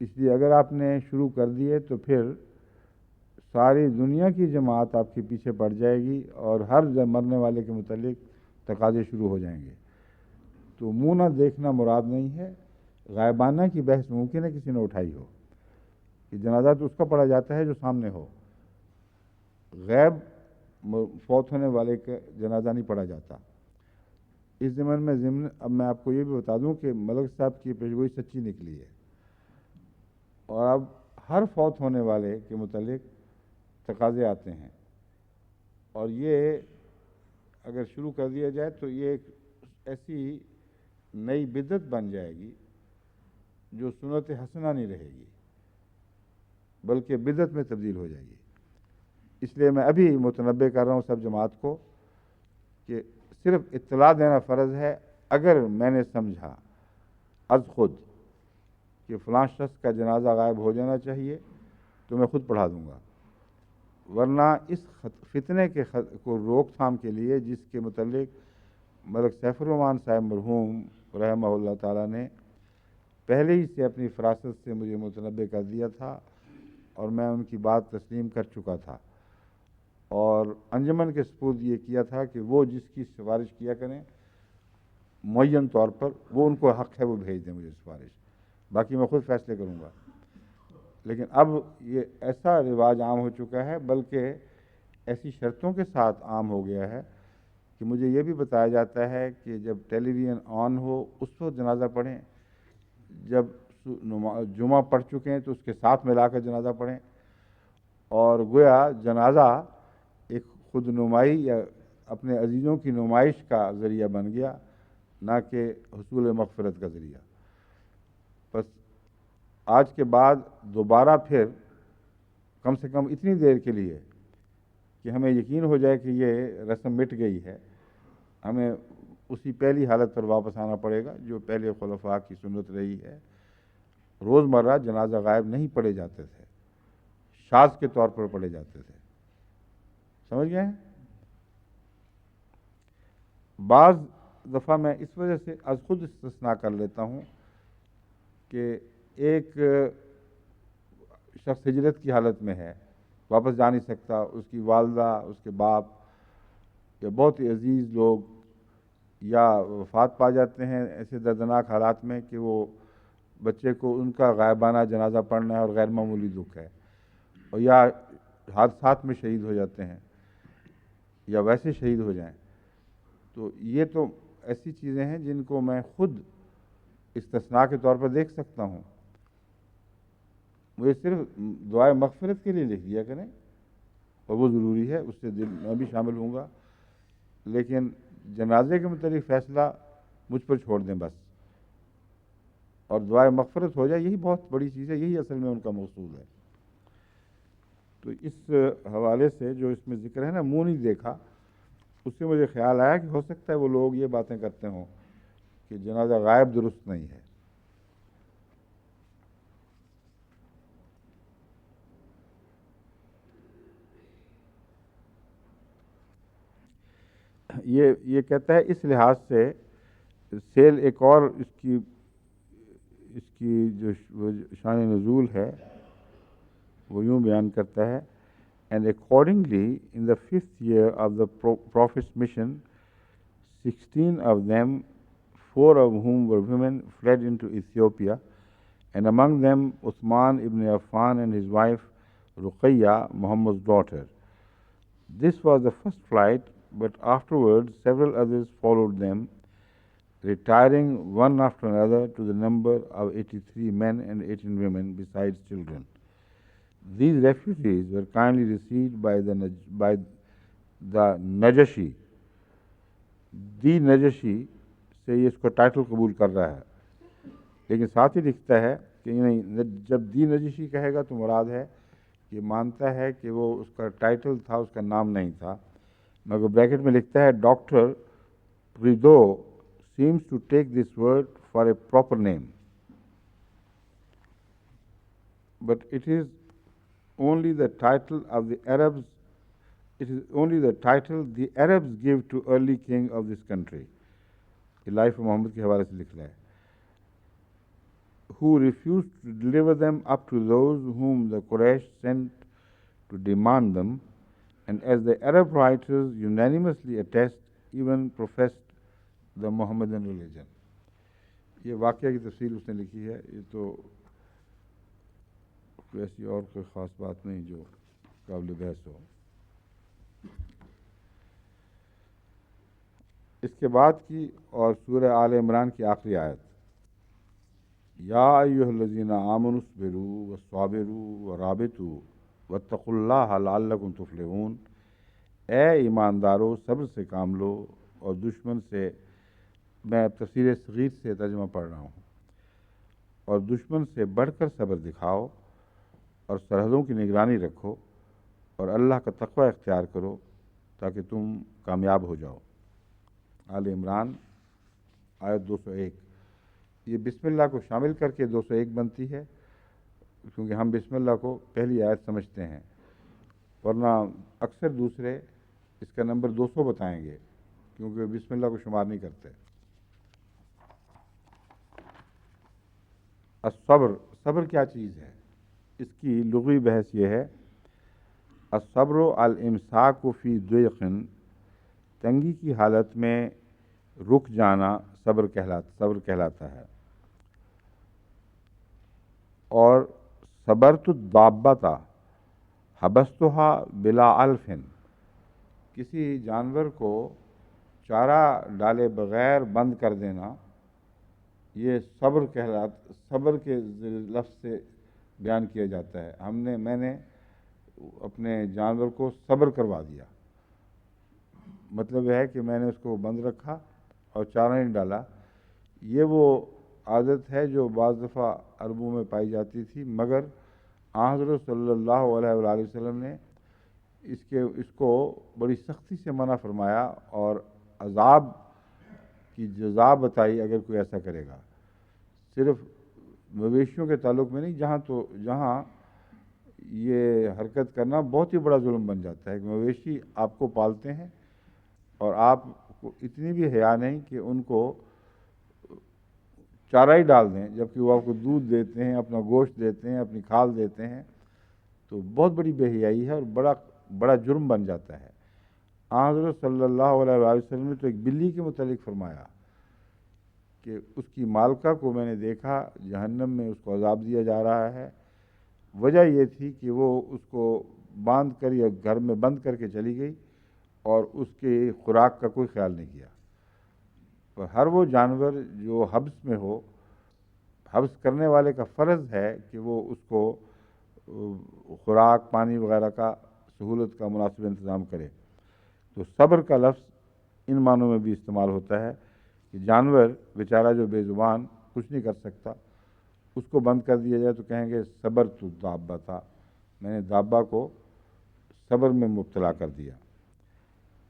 اس لیے اگر آپ نے شروع کر دیے تو پھر ساری دنیا کی جماعت آپ کے پیچھے پڑ جائے گی اور ہر مرنے والے کے متعلق تقاضے شروع ہو جائیں گے. تو منہ نہ دیکھنا مراد نہیں ہے. غائبانہ کی بحث ممکن ہے کسی نے اٹھائی ہو کہ جنازہ تو اس کا پڑھا جاتا ہے جو سامنے ہو. غیب فوت ہونے والے کا جنازہ نہیں پڑھا جاتا. اس ضمن میں اب میں آپ کو یہ بھی بتا دوں کہ ملک صاحب کی پیشگوئی سچی نکلی ہے اور اب ہر فوت ہونے والے کے متعلق تقاضے آتے ہیں اور یہ اگر شروع کر دیا جائے تو یہ ایک ایسی نئی بدعت بن جائے گی جو سنت حسنہ نہیں رہے گی بلکہ بدعت میں تبدیل ہو جائے گی. اس لیے میں ابھی متنبع کر رہا ہوں سب جماعت کو کہ صرف اطلاع دینا فرض ہے. اگر میں نے سمجھا از خود کہ فلاں شخص کا جنازہ غائب ہو جانا چاہیے تو میں خود پڑھا دوں گا. ورنہ اس فتنے کو روک تھام کے لیے جس کے متعلق ملک سیف الرحمان صاحب مرحوم رحمہ اللہ تعالیٰ نے پہلے ہی سے اپنی فراست سے مجھے متنبع کر دیا تھا اور میں ان کی بات تسلیم کر چکا تھا اور انجمن کے سپرد یہ کیا تھا کہ وہ جس کی سفارش کیا کریں معین طور پر وہ ان کو حق ہے وہ بھیج دیں مجھے سفارش. باقی میں خود فیصلے کروں گا. لیکن اب یہ ایسا رواج عام ہو چکا ہے بلکہ ایسی شرطوں کے ساتھ عام ہو گیا ہے کہ مجھے یہ بھی بتایا جاتا ہے کہ جب ٹیلی ویژن آن ہو اس وقت جنازہ پڑھیں, جب جمعہ پڑھ چکے ہیں تو اس کے ساتھ ملا کر جنازہ پڑھیں. اور گویا جنازہ ایک خود نمائی یا اپنے عزیزوں کی نمائش کا ذریعہ بن گیا نہ کہ حصول مغفرت کا ذریعہ. بس آج کے بعد دوبارہ پھر کم سے کم اتنی دیر کے لیے کہ ہمیں یقین ہو جائے کہ یہ رسم مٹ گئی ہے, ہمیں اسی پہلی حالت پر واپس آنا پڑے گا جو پہلے خلفاء کی سنت رہی ہے. روزمرہ جنازہ غائب نہیں پڑھے جاتے تھے, شاذ کے طور پر پڑھے جاتے تھے. سمجھ گئے ہیں؟ بعض دفعہ میں اس وجہ سے از خود استثناء کر لیتا ہوں کہ ایک شخص ہجرت کی حالت میں ہے, واپس جا نہیں سکتا, اس کی والدہ, اس کے باپ یا بہت ہی عزیز لوگ یا وفات پا جاتے ہیں ایسے دردناک حالات میں کہ وہ بچے کو ان کا غائبانہ جنازہ پڑھنا ہے اور غیر معمولی دکھ ہے, اور یا حادثات میں شہید ہو جاتے ہیں یا ویسے شہید ہو جائیں. تو یہ تو ایسی چیزیں ہیں جن کو میں خود استثناء کے طور پر دیکھ سکتا ہوں. مجھے صرف دعائے مغفرت کے لیے لکھ دیا کریں اور وہ ضروری ہے, اس سے میں بھی شامل ہوں گا, لیکن جنازے کے متعلق فیصلہ مجھ پر چھوڑ دیں بس, اور دعائے مغفرت ہو جائے, یہی بہت بڑی چیز ہے, یہی اصل میں ان کا مقصود ہے. تو اس حوالے سے جو اس میں ذکر ہے نا منہ نہیں دیکھا, اس سے مجھے خیال آیا کہ ہو سکتا ہے وہ لوگ یہ باتیں کرتے ہوں کہ جنازہ غائب درست نہیں ہے. یہ کہتا ہے اس لحاظ سے سیل ایک اور اس کی جو شان نزول ہے وہ یوں بیان کرتا ہے, and accordingly in the 5th year of the Prophet's mission 16 of them, 4 of whom were women, fled into Ethiopia, and among them Uthman ibn Affan and his wife Ruqayya, Muhammad's daughter. This was the first flight, but afterwards several others followed them, retiring one after another to the number of 83 men and 18 women besides children. These refugees were kindly received by the Najashi. دی نجشی سے یہ اس کا ٹائٹل قبول کر رہا ہے, لیکن ساتھ ہی لکھتا ہے کہ نہیں, جب دی نجشی کہے گا تو مراد ہے کہ مانتا ہے کہ وہ اس کا ٹائٹل تھا, اس کا نام نہیں تھا, مگر بریکٹ میں لکھتا ہے doctor پریدو seems to take this word for a proper name, but it is only the title of the Arabs. It is only the title the Arabs give to early king of this country. یہ لائف محمد کے حوالے سے لکھ رہا ہے. who refused to deliver them up to those whom the Quraysh sent to demand them, and as the Arab writers unanimously attest, even professed the Mohammedan religion. یہ واقعہ کی تفصیل اس نے لکھی ہے. یہ تو کوئی ایسی اور کوئی خاص بات نہیں جو قابل بحث ہو. اس کے بعد کی اور سورہ آل عمران کی آخری آیت، یا ایھا الذین آمنوا اصبروا وصابروا ورابطوا واتقوا اللہ لعلکم تفلحون. اے ایماندارو، صبر سے کام لو اور دشمن سے، میں تفسیر صغیر سے ترجمہ پڑھ رہا ہوں، اور دشمن سے بڑھ کر صبر دکھاؤ اور سرحدوں کی نگرانی رکھو اور اللہ کا تقوی اختیار کرو تاکہ تم کامیاب ہو جاؤ. آل عمران آیت 201. یہ بسم اللہ کو شامل کر کے 201 بنتی ہے، کیونکہ ہم بسم اللہ کو پہلی آیت سمجھتے ہیں، ورنہ اکثر دوسرے اس کا نمبر 200 بتائیں گے کیونکہ بسم اللہ کو شمار نہیں کرتے. الصبر، صبر کیا چیز ہے؟ اس کی لغوی بحث یہ ہے، الصبر الامساک فی ضیق، تنگی کی حالت میں رک جانا صبر کہلاتا ہے. اور صبرت الدابۃ حبستها بلا علف، کسی جانور کو چارہ ڈالے بغیر بند کر دینا، یہ صبر کے لفظ سے بیان کیا جاتا ہے. میں نے اپنے جانور کو صبر کروا دیا، مطلب ہے کہ میں نے اس کو بند رکھا اور چارہ نہیں ڈالا. یہ وہ عادت ہے جو بعض دفعہ عربوں میں پائی جاتی تھی، مگر حضرت صلی اللہ علیہ وآلہ وسلم نے اس کو بڑی سختی سے منع فرمایا اور عذاب کی جزا بتائی اگر کوئی ایسا کرے گا. صرف مویشیوں کے تعلق میں نہیں، جہاں یہ حرکت کرنا بہت ہی بڑا ظلم بن جاتا ہے کہ مویشی آپ کو پالتے ہیں اور آپ کو اتنی بھی حیا نہیں کہ ان کو چارہ ہی ڈال دیں، جبکہ وہ آپ کو دودھ دیتے ہیں، اپنا گوشت دیتے ہیں، اپنی کھال دیتے ہیں. تو بہت بڑی بے حیائی ہے اور بڑا جرم بن جاتا ہے. حضرت صلی اللہ علیہ وآلہ وسلم نے تو ایک بلی کے متعلق فرمایا کہ اس کی مالکہ کو میں نے دیکھا جہنم میں اس کو عذاب دیا جا رہا ہے. وجہ یہ تھی کہ وہ اس کو باندھ کر یا گھر میں بند کر کے چلی گئی اور اس کے خوراک کا کوئی خیال نہیں کیا. اور ہر وہ جانور جو حبس میں ہو، حبس کرنے والے کا فرض ہے کہ وہ اس کو خوراک پانی وغیرہ کا سہولت کا مناسب انتظام کرے. تو صبر کا لفظ ان معنوں میں بھی استعمال ہوتا ہے کہ جانور بیچارہ جو بے زبان کچھ نہیں کر سکتا، اس کو بند کر دیا جائے تو کہیں گے صبرت الدابۃ، میں نے دابہ کو صبر میں مبتلا کر دیا.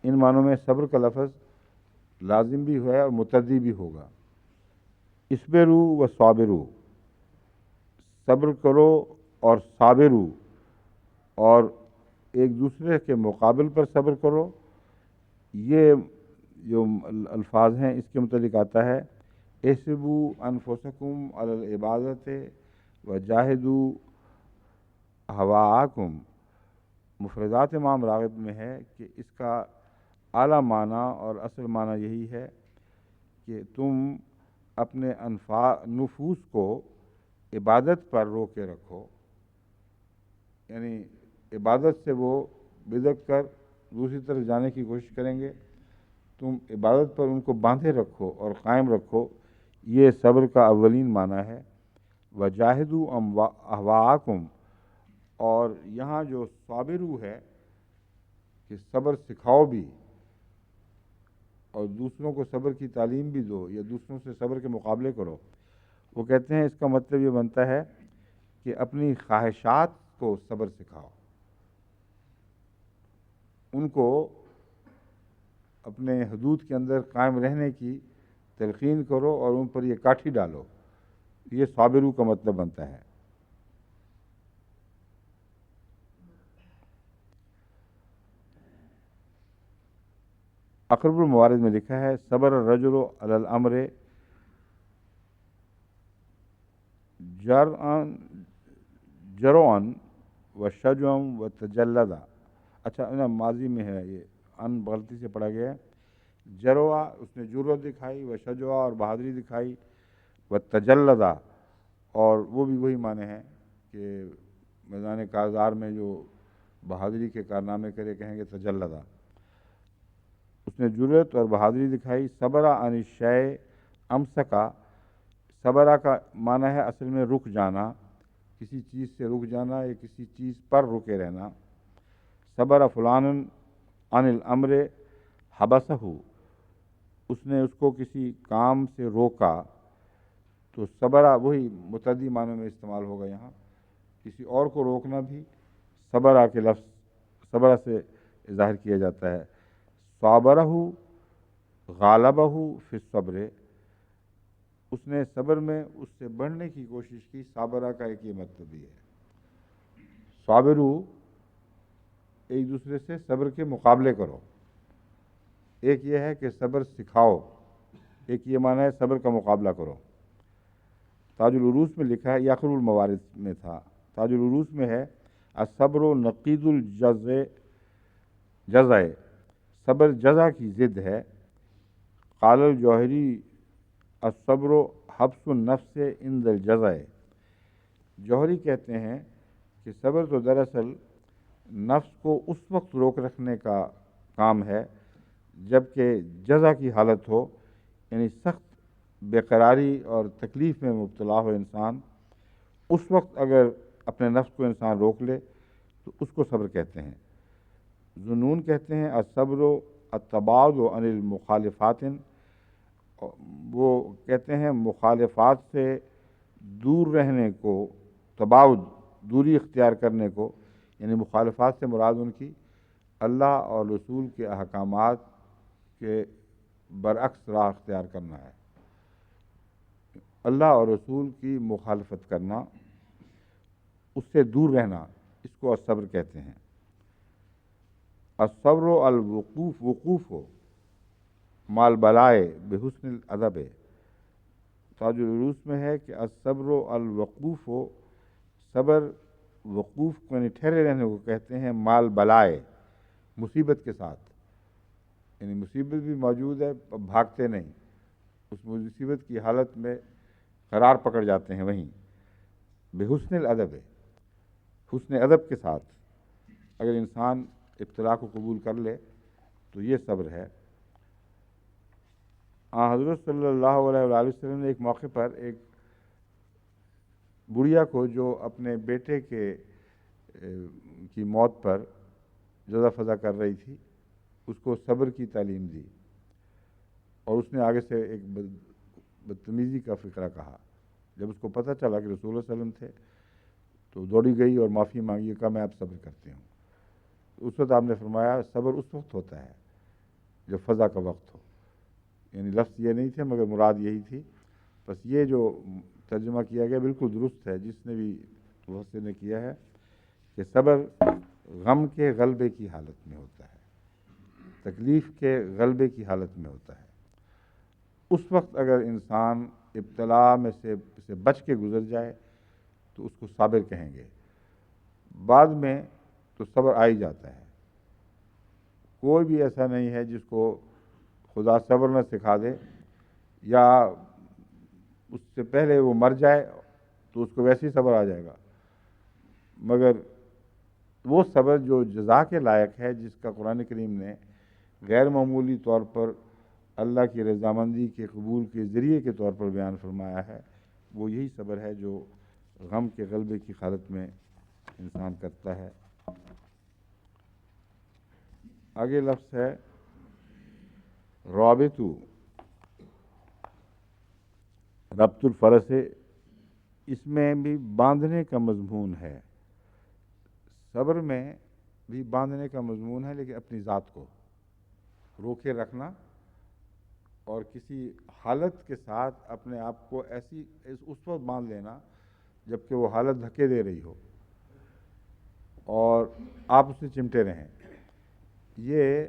ان معنوں میں صبر کا لفظ لازم بھی ہے اور متعدی بھی ہوگا. اصبروا و صابروا، صبر کرو اور صابروا، اور ایک دوسرے کے مقابل پر صبر کرو. یہ جو الفاظ ہیں اس کے متعلق آتا ہے، احسبوا انفسکم علی العبادۃ وجاہدوا اہواءکم. مفردات امام راغب میں ہے کہ اس کا اعلیٰ معنی اور اصل معنی یہی ہے کہ تم اپنے نفوس کو عبادت پر روکے رکھو، یعنی عبادت سے وہ بدک کر دوسری طرف جانے کی کوشش کریں گے، تم عبادت پر ان کو باندھے رکھو اور قائم رکھو. یہ صبر کا اولین معنی ہے. وجاہدوا اہواءکم، اور یہاں جو صابرو ہے کہ صبر سکھاؤ بھی اور دوسروں کو صبر کی تعلیم بھی دو یا دوسروں سے صبر کے مقابلے کرو. وہ کہتے ہیں اس کا مطلب یہ بنتا ہے کہ اپنی خواہشات کو صبر سکھاؤ، ان کو اپنے حدود کے اندر قائم رہنے کی تلقین کرو اور ان پر یہ کاٹھی ڈالو. یہ صابرو کا مطلب بنتا ہے. اقرب الموارد میں لکھا ہے، صبر الرجل علی الامر جرعن جروعن و شجعم و تجلدہ. اچھا ماضی میں ہے یہ، ان غلطی سے پڑھا گیا ہے. جروا اس نے جرت دکھائی، و شجوا اور بہادری دکھائی، و تجلدہ اور وہ بھی وہی معنی ہے کہ میدان کارزار میں جو بہادری کے کارنامے کرے کہیں گے تجلدہ. اس نے جرت اور بہادری دکھائی. صبرا عن الشیء امسکا. صبرا کا معنی ہے اصل میں رک جانا، کسی چیز سے رک جانا یا کسی چیز پر رکے رہنا. صبر فلان عن الامر حبسہ، اس نے اس کو کسی کام سے روکا. تو صبرا وہی متعدی معنوں میں استعمال ہوگا یہاں. کسی اور کو روکنا بھی صبرا کے لفظ صبرا سے ظاہر کیا جاتا ہے. صابرہ غالبہ فی الصبر، اس نے صبر میں اس سے بڑھنے کی کوشش کی. صابرہ کا ایک یہ مطلب بھی ہے. صابرو ایک دوسرے سے صبر کے مقابلے کرو. ایک یہ ہے کہ صبر سکھاؤ، ایک یہ معنی ہے صبر کا مقابلہ کرو. تاج العروس میں لکھا ہے، یاقر الموارث میں تھا، تاج العروس میں ہے الصبر و نقید جزع، صبر جزع کی ضد ہے. قال الجوہری الصبر حبس النفس عند الجزع، جوہری کہتے ہیں کہ صبر تو دراصل نفس کو اس وقت روک رکھنے کا کام ہے جبکہ جزع کی حالت ہو، یعنی سخت بے قراری اور تکلیف میں مبتلا ہو انسان. اس وقت اگر اپنے نفس کو انسان روک لے تو اس کو صبر کہتے ہیں. ذنون کہتے ہیں الصبر التباعد عن المخالفات، وہ کہتے ہیں مخالفات سے دور رہنے کو، تباعد دوری اختیار کرنے کو، یعنی مخالفات سے مراد ان کی اللہ اور رسول کے احکامات کے برعکس راہ اختیار کرنا ہے. اللہ اور رسول کی مخالفت کرنا، اس سے دور رہنا، اس کو الصبر کہتے ہیں. الصبر الوقوف، وقوف ہو مال بلائے بحسن الادب. تاج العروس میں ہے کہ الصبر الوقوف ہو، صبر وقوف کو یعنی ٹھہرے رہنے کو کہتے ہیں مال بلائے، مصیبت کے ساتھ. یعنی مصیبت بھی موجود ہے، بھاگتے نہیں، اس مصیبت کی حالت میں قرار پکڑ جاتے ہیں وہیں. بحسن الادب، حسن ادب کے ساتھ اگر انسان ابتلا کو قبول کر لے تو یہ صبر ہے. حضرت صلی اللہ علیہ وآلہ وسلم نے ایک موقع پر ایک بڑھیا کو جو اپنے بیٹے کی موت پر جزا فضا کر رہی تھی، اس کو صبر کی تعلیم دی، اور اس نے آگے سے ایک بدتمیزی کا فقرہ کہا. جب اس کو پتہ چلا کہ رسول اللہ صلی اللہ علیہ وسلم تھے تو دوڑی گئی اور معافی مانگی، کہا میں اب صبر کرتی ہوں. اس وقت آپ نے فرمایا صبر اس وقت ہوتا ہے جب فضا کا وقت ہو. یعنی لفظ یہ نہیں تھے مگر مراد یہی تھی. بس یہ جو ترجمہ کیا گیا بالکل درست ہے جس نے بھی مفسر نے کیا ہے، کہ صبر غم کے غلبے کی حالت میں ہوتا ہے، تکلیف کے غلبے کی حالت میں ہوتا ہے. اس وقت اگر انسان ابتلا میں سے بچ کے گزر جائے تو اس کو صابر کہیں گے. بعد میں تو صبر آ ہی جاتا ہے. کوئی بھی ایسا نہیں ہے جس کو خدا صبر نہ سکھا دے، یا اس سے پہلے وہ مر جائے تو اس کو ویسے ہی صبر آ جائے گا. مگر وہ صبر جو جزا کے لائق ہے، جس کا قرآن کریم نے غیر معمولی طور پر اللہ کی رضامندی کے قبول کے ذریعے کے طور پر بیان فرمایا ہے، وہ یہی صبر ہے جو غم کے غلبے کی حالت میں انسان کرتا ہے. آگے لفظ ہے رابطو، ربط الفرس، اس میں بھی باندھنے کا مضمون ہے. صبر میں بھی باندھنے کا مضمون ہے، لیکن اپنی ذات کو روکے رکھنا اور کسی حالت کے ساتھ اپنے آپ کو اس وقت باندھ لینا جبکہ وہ حالت دھکے دے رہی ہو اور آپ اسے چمٹے رہیں. یہ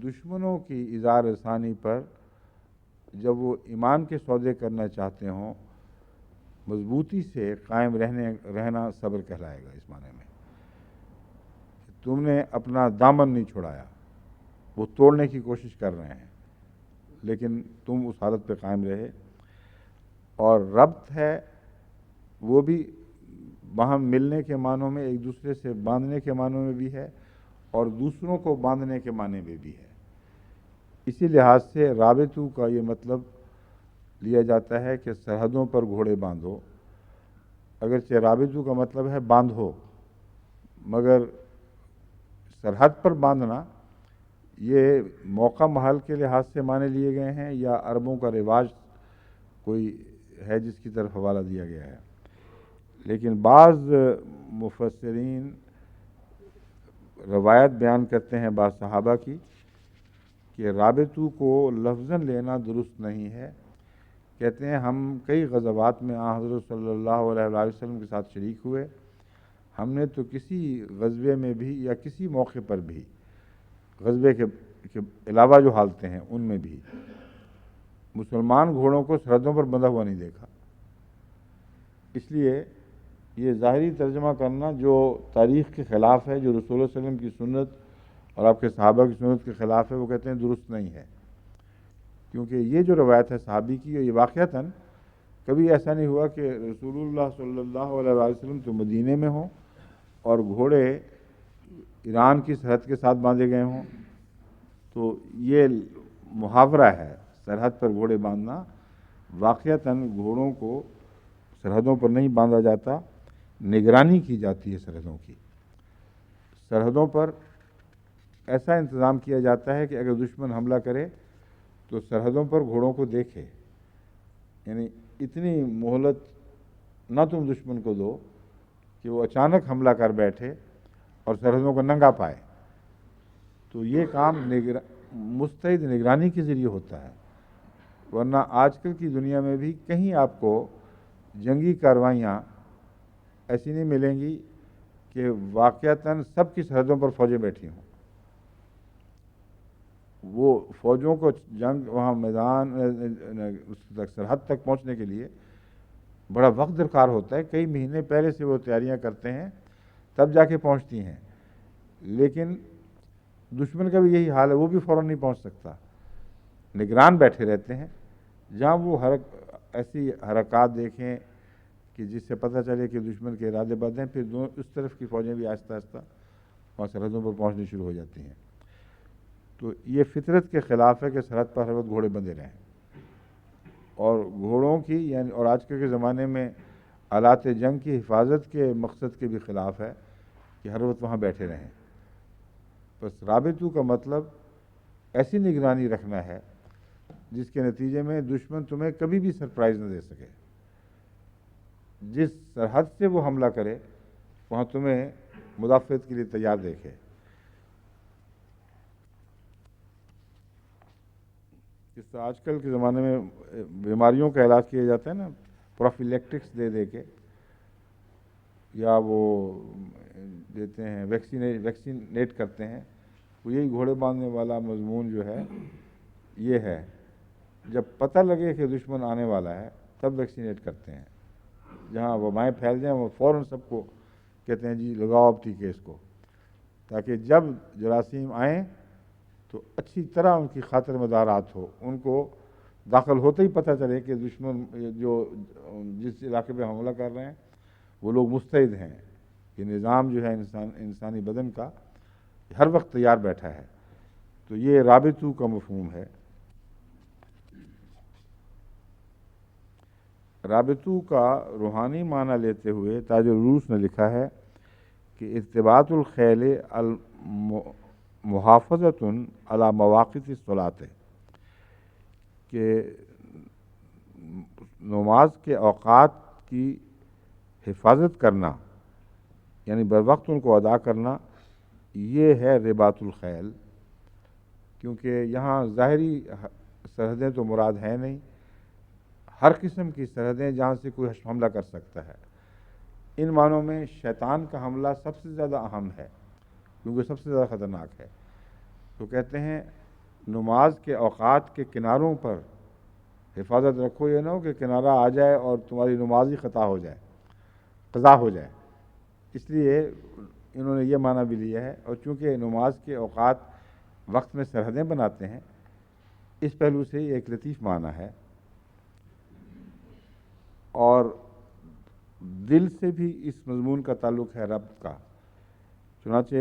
دشمنوں کی ایذا رسانی پر جب وہ ایمان کے سودے کرنا چاہتے ہوں مضبوطی سے قائم رہنا صبر کہلائے گا، اس معنی میں تم نے اپنا دامن نہیں چھڑایا، وہ توڑنے کی کوشش کر رہے ہیں لیکن تم اس حالت پہ قائم رہے۔ اور ربط ہے وہ بھی باہم ملنے کے معنوں میں، ایک دوسرے سے باندھنے کے معنوں میں بھی ہے اور دوسروں کو باندھنے کے معنی میں بھی ہے۔ اسی لحاظ سے رابطو کا یہ مطلب لیا جاتا ہے کہ سرحدوں پر گھوڑے باندھو، اگرچہ رابطو کا مطلب ہے باندھو، مگر سرحد پر باندھنا یہ موقع محل کے لحاظ سے معنی لیے گئے ہیں یا عربوں کا رواج کوئی ہے جس کی طرف حوالہ دیا گیا ہے۔ لیکن بعض مفسرین روایت بیان کرتے ہیں بعض صحابہ کی کہ رابطو کو لفظاً لینا درست نہیں ہے۔ کہتے ہیں ہم کئی غزوات میں حضرت صلی اللہ علیہ وآلہ وسلم کے ساتھ شریک ہوئے، ہم نے تو کسی غزوے میں بھی یا کسی موقع پر بھی غزوے کے علاوہ جو حالتیں ہیں ان میں بھی مسلمان گھوڑوں کو سرحدوں پر بندھا ہوا نہیں دیکھا۔ اس لیے یہ ظاہری ترجمہ کرنا جو تاریخ کے خلاف ہے، جو رسول اللہ علیہ وسلم کی سنت اور آپ کے صحابہ کی سنت کے خلاف ہے، وہ کہتے ہیں درست نہیں ہے، کیونکہ یہ جو روایت ہے صحابی کی، یہ واقعتاً کبھی ایسا نہیں ہوا کہ رسول اللہ صلی اللہ علیہ وسلم تو مدینے میں ہوں اور گھوڑے ایران کی سرحد کے ساتھ باندھے گئے ہوں۔ تو یہ محاورہ ہے سرحد پر گھوڑے باندھنا، واقعتاً گھوڑوں کو سرحدوں پر نہیں باندھا جاتا، نگرانی کی جاتی ہے سرحدوں کی۔ سرحدوں پر ایسا انتظام کیا جاتا ہے کہ اگر دشمن حملہ کرے تو سرحدوں پر گھوڑوں کو دیکھے، یعنی اتنی مہلت نہ تم دشمن کو دو کہ وہ اچانک حملہ کر بیٹھے اور سرحدوں کو ننگا پائے۔ تو یہ کام مستعد نگرانی کے ذریعے ہوتا ہے، ورنہ آج کل کی دنیا میں بھی کہیں آپ کو جنگی کارروائیاں ایسی نہیں ملیں گی کہ واقعتاً سب کی سرحدوں پر فوجیں بیٹھی ہوں۔ وہ فوجوں کو جنگ وہاں میدان سرحد تک پہنچنے کے لیے بڑا وقت درکار ہوتا ہے، کئی مہینے پہلے سے وہ تیاریاں کرتے ہیں تب جا کے پہنچتی ہیں، لیکن دشمن کا بھی یہی حال ہے، وہ بھی فوراً نہیں پہنچ سکتا، نگران بیٹھے رہتے ہیں۔ جہاں وہ ایسی حرکات دیکھیں کہ جس سے پتہ چلے کہ دشمن کے ارادے بد ہیں، پھر اس طرف کی فوجیں بھی آہستہ آہستہ وہاں سرحدوں پر پہنچنی شروع ہو جاتی ہیں۔ تو یہ فطرت کے خلاف ہے کہ سرحد پر ہر وقت گھوڑے بندھے رہیں، اور گھوڑوں کی یعنی اور آج کل کے زمانے میں آلات جنگ کی حفاظت کے مقصد کے بھی خلاف ہے کہ ہر وقت وہاں بیٹھے رہیں۔ بس رابطو کا مطلب ایسی نگرانی رکھنا ہے جس کے نتیجے میں دشمن تمہیں کبھی بھی سرپرائز نہ دے سکے، جس سرحد سے وہ حملہ کرے وہاں تمہیں مدافعت کے لیے تیار دیکھے۔ اس طرح آج کل کے زمانے میں بیماریوں کا علاج کیا جاتا ہے نا، پروفیلیکٹکس دے دے کے، یا وہ دیتے ہیں ویکسینیٹ کرتے ہیں، وہ یہی گھوڑے باندھنے والا مضمون جو ہے یہ ہے، جب پتہ لگے کہ دشمن آنے والا ہے تب ویکسینیٹ کرتے ہیں، جہاں وبائیں پھیل جائیں وہ فوراً سب کو کہتے ہیں جی لگاؤ اب ٹھیک ہے اس کو، تاکہ جب جراثیم آئیں تو اچھی طرح ان کی خاطر مدارات ہو، ان کو داخل ہوتے ہی پتہ چلے کہ دشمن جس علاقے پہ حملہ کر رہے ہیں وہ لوگ مستعد ہیں، یہ نظام جو ہے انسانی بدن کا ہر وقت تیار بیٹھا ہے۔ تو یہ رابطو کا مفہوم ہے۔ رابطو کا روحانی معنی لیتے ہوئے تاج العروس نے لکھا ہے کہ ارتباط الخیل محافظۃ علی مواقف الصلاۃ، کہ نماز کے اوقات کی حفاظت کرنا یعنی بر وقت ان کو ادا کرنا، یہ ہے رباط الخیل، کیونکہ یہاں ظاہری سرحدیں تو مراد ہیں نہیں، ہر قسم کی سرحدیں جہاں سے کوئی حملہ کر سکتا ہے۔ ان معنوں میں شیطان کا حملہ سب سے زیادہ اہم ہے کیونکہ سب سے زیادہ خطرناک ہے۔ تو کہتے ہیں نماز کے اوقات کے کناروں پر حفاظت رکھو، یہ نہ ہو کہ کنارہ آ جائے اور تمہاری نماز ہی خطا ہو جائے، قضا ہو جائے۔ اس لیے انہوں نے یہ معنی بھی لیا ہے، اور چونکہ نماز کے اوقات وقت میں سرحدیں بناتے ہیں، اس پہلو سے یہ ایک لطیف معنی ہے۔ اور دل سے بھی اس مضمون کا تعلق ہے ربط کا، چنانچہ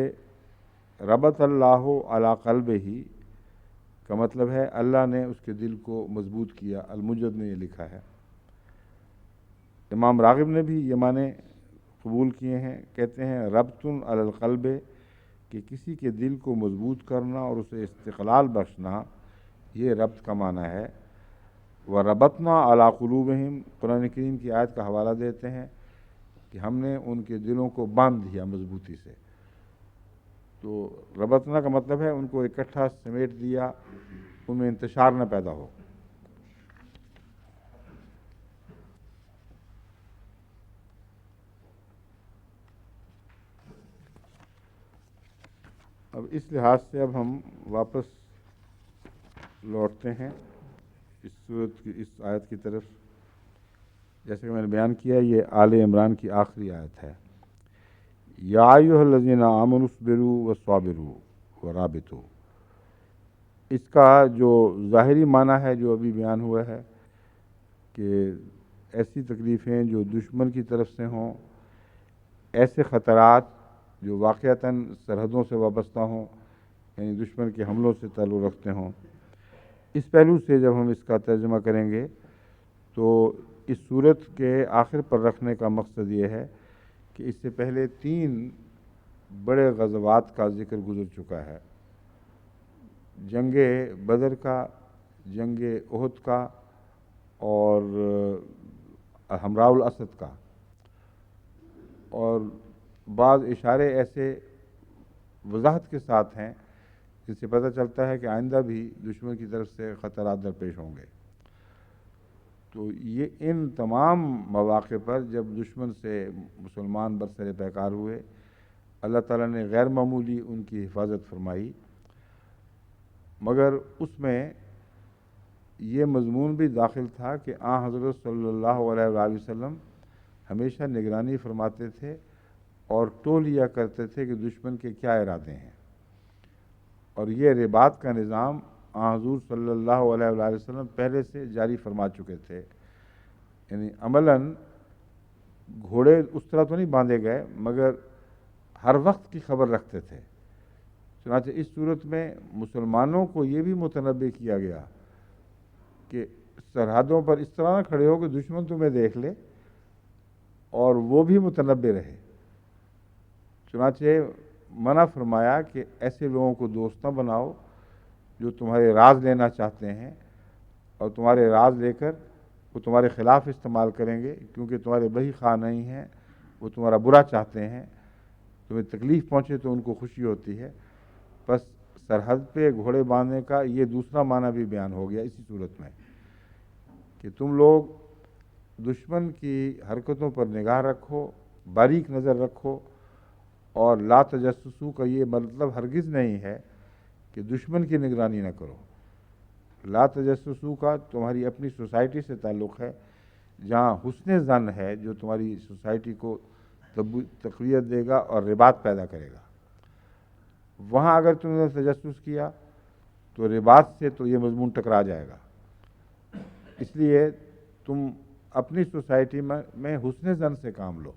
ربط اللہ علی قلبہ کا مطلب ہے اللہ نے اس کے دل کو مضبوط کیا۔ المجد نے یہ لکھا ہے۔ امام راغب نے بھی یہ معنی قبول کیے ہیں، کہتے ہیں ربط علی القلب، کہ کسی کے دل کو مضبوط کرنا اور اسے استقلال بخشنا، یہ ربط کا معنی ہے۔ وَرَبَطْنَا عَلَىٰ قُلُوبِهِمْ، قرآن کریم کی آیت کا حوالہ دیتے ہیں کہ ہم نے ان کے دلوں کو باندھ دیا مضبوطی سے۔ تو ربطنا کا مطلب ہے ان کو اکٹھا سمیٹ دیا، ان میں انتشار نہ پیدا ہو۔ اب اس لحاظ سے اب ہم واپس لوٹتے ہیں اس صورت کی، اس آیت کی طرف۔ جیسے کہ میں نے بیان کیا، یہ آل عمران کی آخری آیت ہے۔ یا ایھا الذین آمنوا اصبروا وصابروا ورابطوا، اس کا جو ظاہری معنی ہے جو ابھی بیان ہوا ہے کہ ایسی تکلیفیں جو دشمن کی طرف سے ہوں، ایسے خطرات جو واقعتاً سرحدوں سے وابستہ ہوں، یعنی دشمن کے حملوں سے تعلق رکھتے ہوں، اس پہلو سے جب ہم اس کا ترجمہ کریں گے تو اس صورت کے آخر پر رکھنے کا مقصد یہ ہے کہ اس سے پہلے 3 بڑے غزوات کا ذکر گزر چکا ہے، جنگ بدر کا، جنگ احد کا، اور حمراء الاسد کا، اور بعض اشارے ایسے وضاحت کے ساتھ ہیں جس سے پتہ چلتا ہے کہ آئندہ بھی دشمن کی طرف سے خطرات درپیش ہوں گے۔ تو یہ ان تمام مواقع پر جب دشمن سے مسلمان برسر پیکار ہوئے، اللہ تعالیٰ نے غیر معمولی ان کی حفاظت فرمائی، مگر اس میں یہ مضمون بھی داخل تھا کہ آن حضرت صلی اللہ علیہ وآلہ وسلم ہمیشہ نگرانی فرماتے تھے اور ٹول لیا کرتے تھے کہ دشمن کے کیا ارادے ہیں، اور یہ رباط کا نظام آن حضور صلی اللہ علیہ وآلہ وسلم پہلے سے جاری فرما چکے تھے۔ یعنی عملاً گھوڑے اس طرح تو نہیں باندھے گئے، مگر ہر وقت کی خبر رکھتے تھے۔ چنانچہ اس صورت میں مسلمانوں کو یہ بھی متنبہ کیا گیا کہ سرحدوں پر اس طرح نہ کھڑے ہو کہ دشمن تمہیں دیکھ لے، اور وہ بھی متنبہ رہے۔ چنانچہ منع فرمایا کہ ایسے لوگوں کو دوست نہ بناؤ جو تمہارے راز لینا چاہتے ہیں، اور تمہارے راز لے کر وہ تمہارے خلاف استعمال کریں گے، کیونکہ تمہارے بہی خواہ نہیں ہیں، وہ تمہارا برا چاہتے ہیں، تمہیں تکلیف پہنچے تو ان کو خوشی ہوتی ہے۔ بس سرحد پہ گھوڑے باندھنے کا یہ دوسرا معنی بھی بیان ہو گیا اسی صورت میں، کہ تم لوگ دشمن کی حرکتوں پر نگاہ رکھو، باریک نظر رکھو، اور لا تجسسو کا یہ مطلب ہرگز نہیں ہے کہ دشمن کی نگرانی نہ کرو۔ لا تجسسو کا تمہاری اپنی سوسائٹی سے تعلق ہے، جہاں حسن ظن ہے جو تمہاری سوسائٹی کو تقویت دے گا اور رباط پیدا کرے گا۔ وہاں اگر تم نے تجسس کیا تو رباط سے تو یہ مضمون ٹکرا جائے گا۔ اس لیے تم اپنی سوسائٹی میں حسن ظن سے کام لو،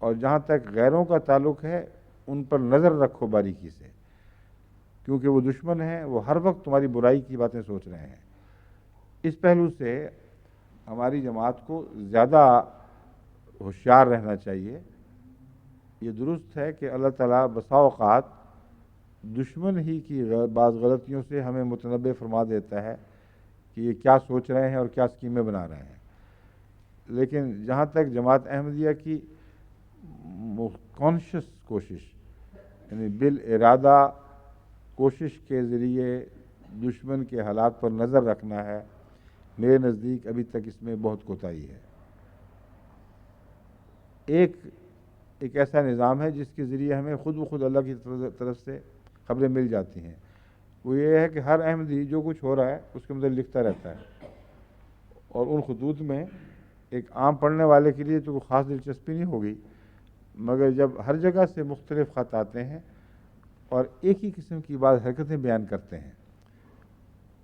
اور جہاں تک غیروں کا تعلق ہے ان پر نظر رکھو باریکی سے، کیونکہ وہ دشمن ہیں، وہ ہر وقت تمہاری برائی کی باتیں سوچ رہے ہیں۔ اس پہلو سے ہماری جماعت کو زیادہ ہوشیار رہنا چاہیے۔ یہ درست ہے کہ اللہ تعالیٰ بسا اوقات دشمن ہی کی بعض غلطیوں سے ہمیں متنبہ فرما دیتا ہے کہ یہ کیا سوچ رہے ہیں اور کیا اسکیمیں بنا رہے ہیں، لیکن جہاں تک جماعت احمدیہ کی کانشیس کوشش، یعنی بالارادہ کوشش کے ذریعے دشمن کے حالات پر نظر رکھنا ہے، میرے نزدیک ابھی تک اس میں بہت کوتاہی ہے۔ ایک ایسا نظام ہے جس کے ذریعے ہمیں خود بخود اللہ کی طرف سے خبریں مل جاتی ہیں، وہ یہ ہے کہ ہر احمدی جو کچھ ہو رہا ہے اس کے متعلق لکھتا رہتا ہے، اور ان خطوط میں ایک عام پڑھنے والے کے لیے تو کوئی خاص دلچسپی نہیں ہوگی، مگر جب ہر جگہ سے مختلف خط آتے ہیں اور ایک ہی قسم کی بعض حرکتیں بیان کرتے ہیں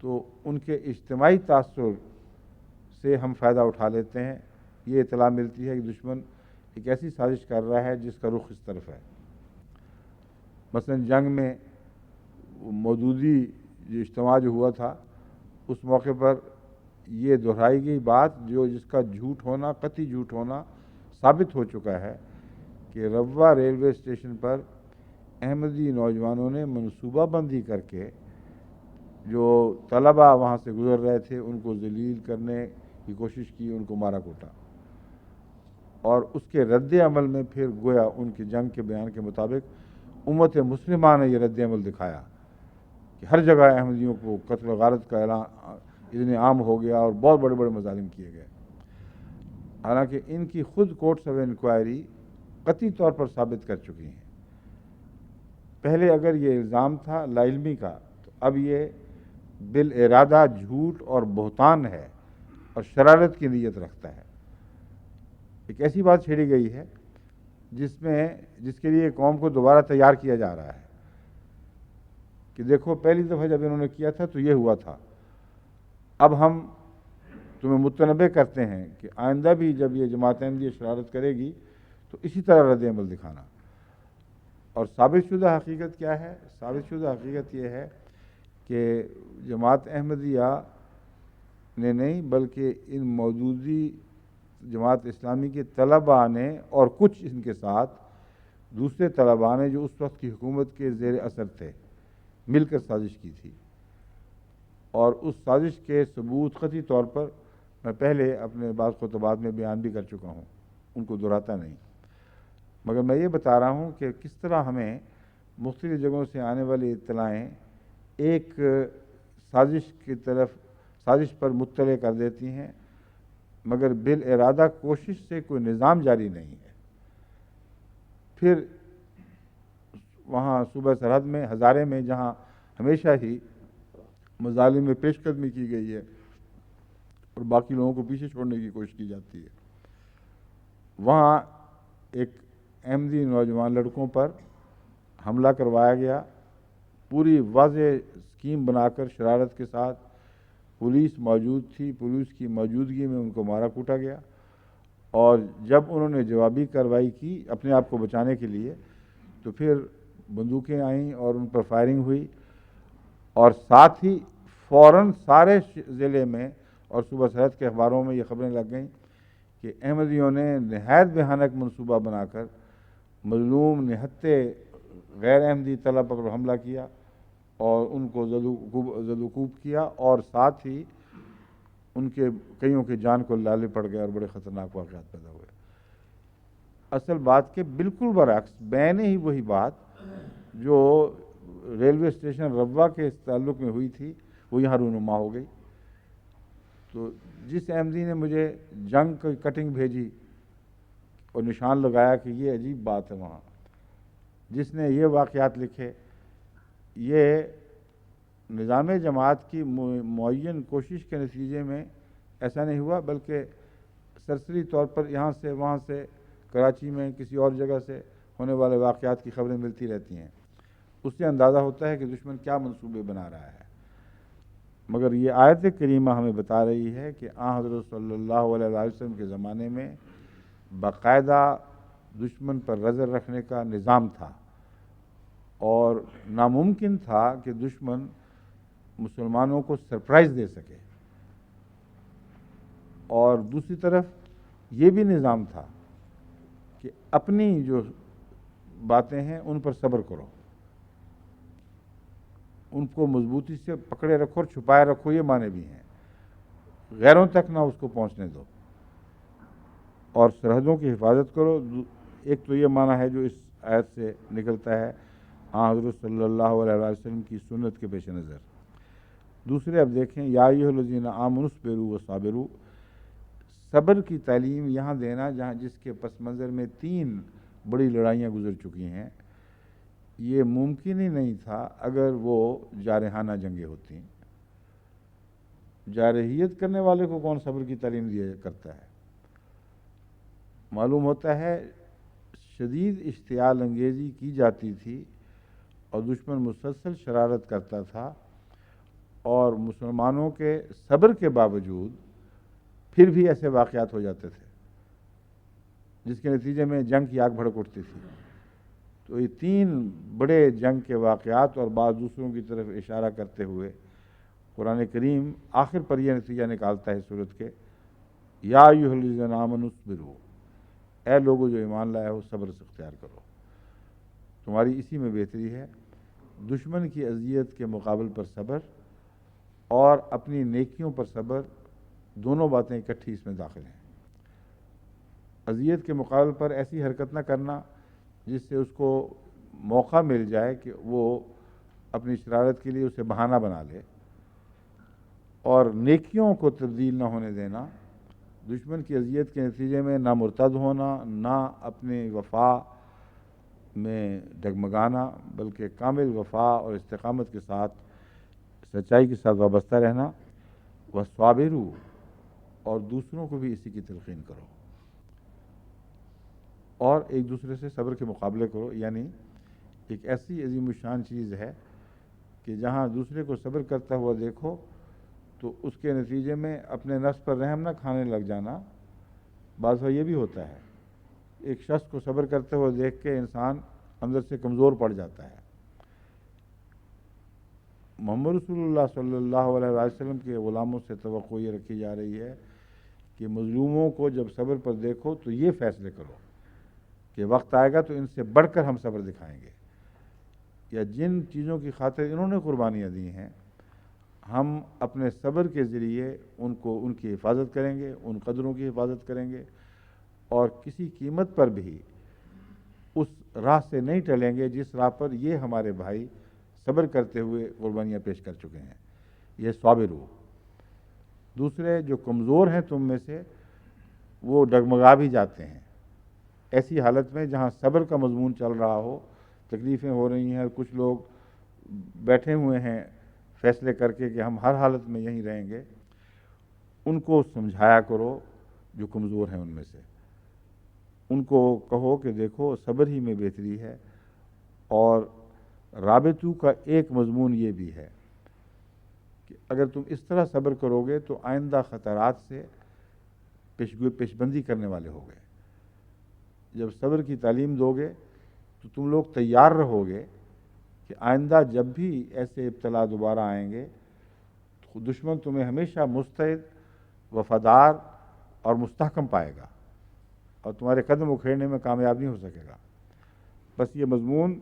تو ان کے اجتماعی تاثر سے ہم فائدہ اٹھا لیتے ہیں. یہ اطلاع ملتی ہے کہ دشمن ایک ایسی سازش کر رہا ہے جس کا رخ اس طرف ہے. مثلا جنگ میں مودودی جو اجتماع جو ہوا تھا اس موقع پر یہ دہرائی گئی بات جس کا جھوٹ ہونا، قطعی جھوٹ ہونا ثابت ہو چکا ہے کہ روا ریلوے اسٹیشن پر احمدی نوجوانوں نے منصوبہ بندی کر کے جو طلباء وہاں سے گزر رہے تھے ان کو ذلیل کرنے کی کوشش کی، ان کو مارا کوٹا، اور اس کے رد عمل میں پھر گویا ان کے جنگ کے بیان کے مطابق امت مسلمہ نے یہ رد عمل دکھایا کہ ہر جگہ احمدیوں کو قتل و غارت کا اعلان اتنے عام ہو گیا اور بہت بڑے بڑے مظالم کیے گئے. حالانکہ ان کی خود کورٹس آف انکوائری قطعی طور پر ثابت کر چکی ہیں. پہلے اگر یہ الزام تھا لا علمی کا تو اب یہ بالارادہ جھوٹ اور بہتان ہے اور شرارت کی نیت رکھتا ہے. ایک ایسی بات چھیڑی گئی ہے جس کے لیے قوم کو دوبارہ تیار کیا جا رہا ہے کہ دیکھو پہلی دفعہ جب انہوں نے کیا تھا تو یہ ہوا تھا، اب ہم تمہیں متنبع کرتے ہیں کہ آئندہ بھی جب یہ جماعت احمدیہ شرارت کرے گی تو اسی طرح رد عمل دکھانا. اور ثابت شدہ حقیقت کیا ہے؟ ثابت شدہ حقیقت یہ ہے کہ جماعت احمدیہ نے نہیں بلکہ ان موجودی جماعت اسلامی کے طلباء نے اور کچھ ان کے ساتھ دوسرے طلباء نے جو اس وقت کی حکومت کے زیر اثر تھے مل کر سازش کی تھی. اور اس سازش کے ثبوت قطعی طور پر میں پہلے اپنے بعض خطبات میں بیان بھی کر چکا ہوں، ان کو دہراتا نہیں، مگر میں یہ بتا رہا ہوں کہ کس طرح ہمیں مختلف جگہوں سے آنے والی اطلاعیں ایک سازش پر مطلع کر دیتی ہیں، مگر بالارادہ کوشش سے کوئی نظام جاری نہیں ہے. پھر وہاں صوبہ سرحد میں ہزارے میں جہاں ہمیشہ ہی مظالم میں پیش قدمی کی گئی ہے اور باقی لوگوں کو پیچھے چھوڑنے کی کوشش کی جاتی ہے، وہاں ایک احمدی نوجوان لڑکوں پر حملہ کروایا گیا. پوری واضح اسکیم بنا کر شرارت کے ساتھ پولیس موجود تھی، پولیس کی موجودگی میں ان کو مارا کوٹا گیا. اور جب انہوں نے جوابی کارروائی کی اپنے آپ کو بچانے کے لیے تو پھر بندوقیں آئیں اور ان پر فائرنگ ہوئی، اور ساتھ ہی فوراً سارے ضلع میں اور صوبہ سرحد کے اخباروں میں یہ خبریں لگ گئیں کہ احمدیوں نے نہایت بھیانک منصوبہ بنا کر مظلوم نہتے غیر احمدی طلباء پر حملہ کیا اور ان کو زدوکوب کیا، اور ساتھ ہی ان کے کئیوں کی جان کو لالے پڑ گئے اور بڑے خطرناک واقعات پیدا ہوئے. اصل بات کے بالکل برعکس بین ہی وہی بات جو ریلوے اسٹیشن روا کے تعلق میں ہوئی تھی وہ یہاں رونما ہو گئی. تو جس احمدی نے مجھے جنگ کی کٹنگ بھیجی اور نشان لگایا کہ یہ عجیب بات ہے، وہاں جس نے یہ واقعات لکھے، یہ نظام جماعت کی معین کوشش کے نتیجے میں ایسا نہیں ہوا، بلکہ سرسری طور پر یہاں سے وہاں سے کراچی میں کسی اور جگہ سے ہونے والے واقعات کی خبریں ملتی رہتی ہیں. اس سے اندازہ ہوتا ہے کہ دشمن کیا منصوبے بنا رہا ہے. مگر یہ آیت کریمہ ہمیں بتا رہی ہے کہ آن حضرت صلی اللہ علیہ وسلم کے زمانے میں باقاعدہ دشمن پر نظر رکھنے کا نظام تھا، اور ناممکن تھا کہ دشمن مسلمانوں کو سرپرائز دے سکے. اور دوسری طرف یہ بھی نظام تھا کہ اپنی جو باتیں ہیں ان پر صبر کرو، ان کو مضبوطی سے پکڑے رکھو اور چھپائے رکھو، یہ معنی بھی ہیں. غیروں تک نہ اس کو پہنچنے دو اور سرحدوں کی حفاظت کرو. ایک تو یہ معنی ہے جو اس آیت سے نکلتا ہے حضرت صلی اللہ علیہ وسلم کی سنت کے پیش نظر. دوسرے اب دیکھیں، یا ایھا الذین آمنوا اصبروا وصابروا، صبر کی تعلیم یہاں دینا جس کے پس منظر میں 3 بڑی لڑائیاں گزر چکی ہیں. یہ ممکن ہی نہیں تھا اگر وہ جارحانہ جنگیں ہوتی. جارحیت کرنے والے کو کون صبر کی تعلیم دیا کرتا ہے؟ معلوم ہوتا ہے شدید اشتعال انگیزی کی جاتی تھی اور دشمن مسلسل شرارت کرتا تھا، اور مسلمانوں کے صبر کے باوجود پھر بھی ایسے واقعات ہو جاتے تھے جس کے نتیجے میں جنگ کی آگ بھڑک اٹھتی تھی۔ تو یہ 3 بڑے جنگ کے واقعات اور بعض دوسروں کی طرف اشارہ کرتے ہوئے قرآن کریم آخر پر یہ نتیجہ نکالتا ہے سورت کے، یا ایھا الذین آمنوا اصبروا، اے لوگوں جو ایمان لائے ہو صبر سے اختیار کرو، تمہاری اسی میں بہتری ہے۔ دشمن کی اذیت کے مقابل پر صبر اور اپنی نیکیوں پر صبر، دونوں باتیں اکٹھی اس میں داخل ہیں۔ اذیت کے مقابل پر ایسی حرکت نہ کرنا جس سے اس کو موقع مل جائے کہ وہ اپنی شرارت کے لیے اسے بہانہ بنا لے، اور نیکیوں کو تبدیل نہ ہونے دینا، دشمن کی اذیت کے نتیجے میں نہ مرتد ہونا، نہ اپنے وفا میں ڈگمگانا، بلکہ کامل وفا اور استقامت کے ساتھ، سچائی کے ساتھ وابستہ رہنا۔ وَصَابِرُوا، اور دوسروں کو بھی اسی کی تلقین کرو اور ایک دوسرے سے صبر کے مقابلے کرو، یعنی ایک ایسی عظیم الشان چیز ہے کہ جہاں دوسرے کو صبر کرتا ہوا دیکھو تو اس کے نتیجے میں اپنے نفس پر رحم نہ کھانے لگ جانا۔ بعض دفعہ یہ بھی ہوتا ہے، ایک شخص کو صبر کرتے ہوئے دیکھ کے انسان اندر سے کمزور پڑ جاتا ہے۔ محمد رسول اللہ صلی اللہ علیہ وسلم کے غلاموں سے توقع یہ رکھی جا رہی ہے کہ مظلوموں کو جب صبر پر دیکھو تو یہ فیصلے کرو کہ وقت آئے گا تو ان سے بڑھ کر ہم صبر دکھائیں گے، یا جن چیزوں کی خاطر انہوں نے قربانیاں دی ہیں ہم اپنے صبر کے ذریعے ان کی حفاظت کریں گے، ان قدروں کی حفاظت کریں گے، اور کسی قیمت پر بھی اس راہ سے نہیں ٹلیں گے جس راہ پر یہ ہمارے بھائی صبر کرتے ہوئے قربانیاں پیش کر چکے ہیں۔ یہ صابرو۔ دوسرے جو کمزور ہیں تم میں سے وہ ڈگمگا بھی جاتے ہیں ایسی حالت میں جہاں صبر کا مضمون چل رہا ہو، تکلیفیں ہو رہی ہیں، کچھ لوگ بیٹھے ہوئے ہیں فیصلے کر کے کہ ہم ہر حالت میں یہیں رہیں گے، ان کو سمجھایا کرو جو کمزور ہیں ان میں سے، ان کو کہو کہ دیکھو صبر ہی میں بہتری ہے۔ اور رابطو کا ایک مضمون یہ بھی ہے کہ اگر تم اس طرح صبر کرو گے تو آئندہ خطرات سے پیش بندی کرنے والے ہوگے۔ جب صبر کی تعلیم دو گے تو تم لوگ تیار رہو گے کہ آئندہ جب بھی ایسے ابتلا دوبارہ آئیں گے تو دشمن تمہیں ہمیشہ مستعد، وفادار اور مستحکم پائے گا اور تمہارے قدم اکھیڑنے میں کامیاب نہیں ہو سکے گا۔ بس یہ مضمون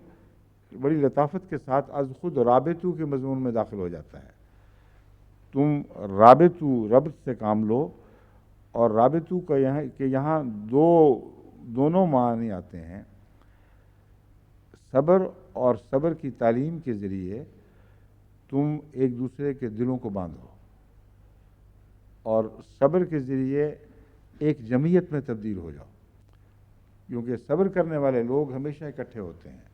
بڑی لطافت کے ساتھ از خود رابطو کے مضمون میں داخل ہو جاتا ہے۔ تم رابطو، ربط سے کام لو، اور رابطو کا یہاں دونوں معنی آتے ہیں۔ صبر اور صبر کی تعلیم کے ذریعے تم ایک دوسرے کے دلوں کو باندھو، اور صبر کے ذریعے ایک جمعیت میں تبدیل ہو جاؤ، کیونکہ صبر کرنے والے لوگ ہمیشہ اکٹھے ہوتے ہیں۔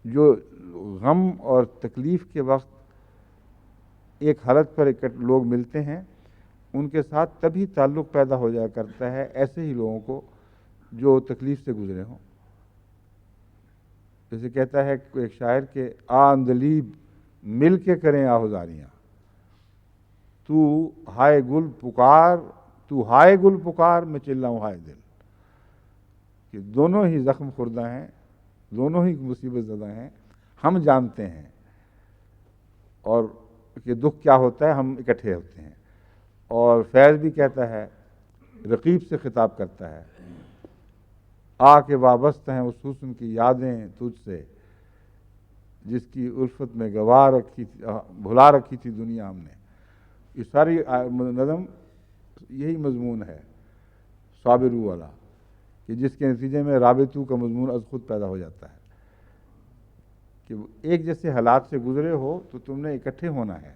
جو غم اور تکلیف کے وقت ایک حالت پر لوگ ملتے ہیں ان کے ساتھ تبھی تعلق پیدا ہو جایا کرتا ہے ایسے ہی لوگوں کو جو تکلیف سے گزرے ہوں۔ جیسے کہتا ہے ایک شاعر کہ اندلیب مل کے کریں آہوزاریاں، تو ہائے گل پکار میں چلاؤں ہائے دل، کہ دونوں ہی زخم خوردہ ہیں، دونوں ہی مصیبت زدہ ہیں، ہم جانتے ہیں اور کہ دکھ کیا ہوتا ہے، ہم اکٹھے ہوتے ہیں۔ اور فیض بھی کہتا ہے، رقیب سے خطاب کرتا ہے، آ کے وابستہ ہیں اس حسن کی یادیں تجھ سے، جس کی الفت میں بھلا رکھی تھی دنیا ہم نے۔ یہ ساری نظم یہی مضمون ہے صابرو والا، کہ جس کے نتیجے میں رابطو کا مضمون از خود پیدا ہو جاتا ہے کہ ایک جیسے حالات سے گزرے ہو تو تم نے اکٹھے ہونا ہے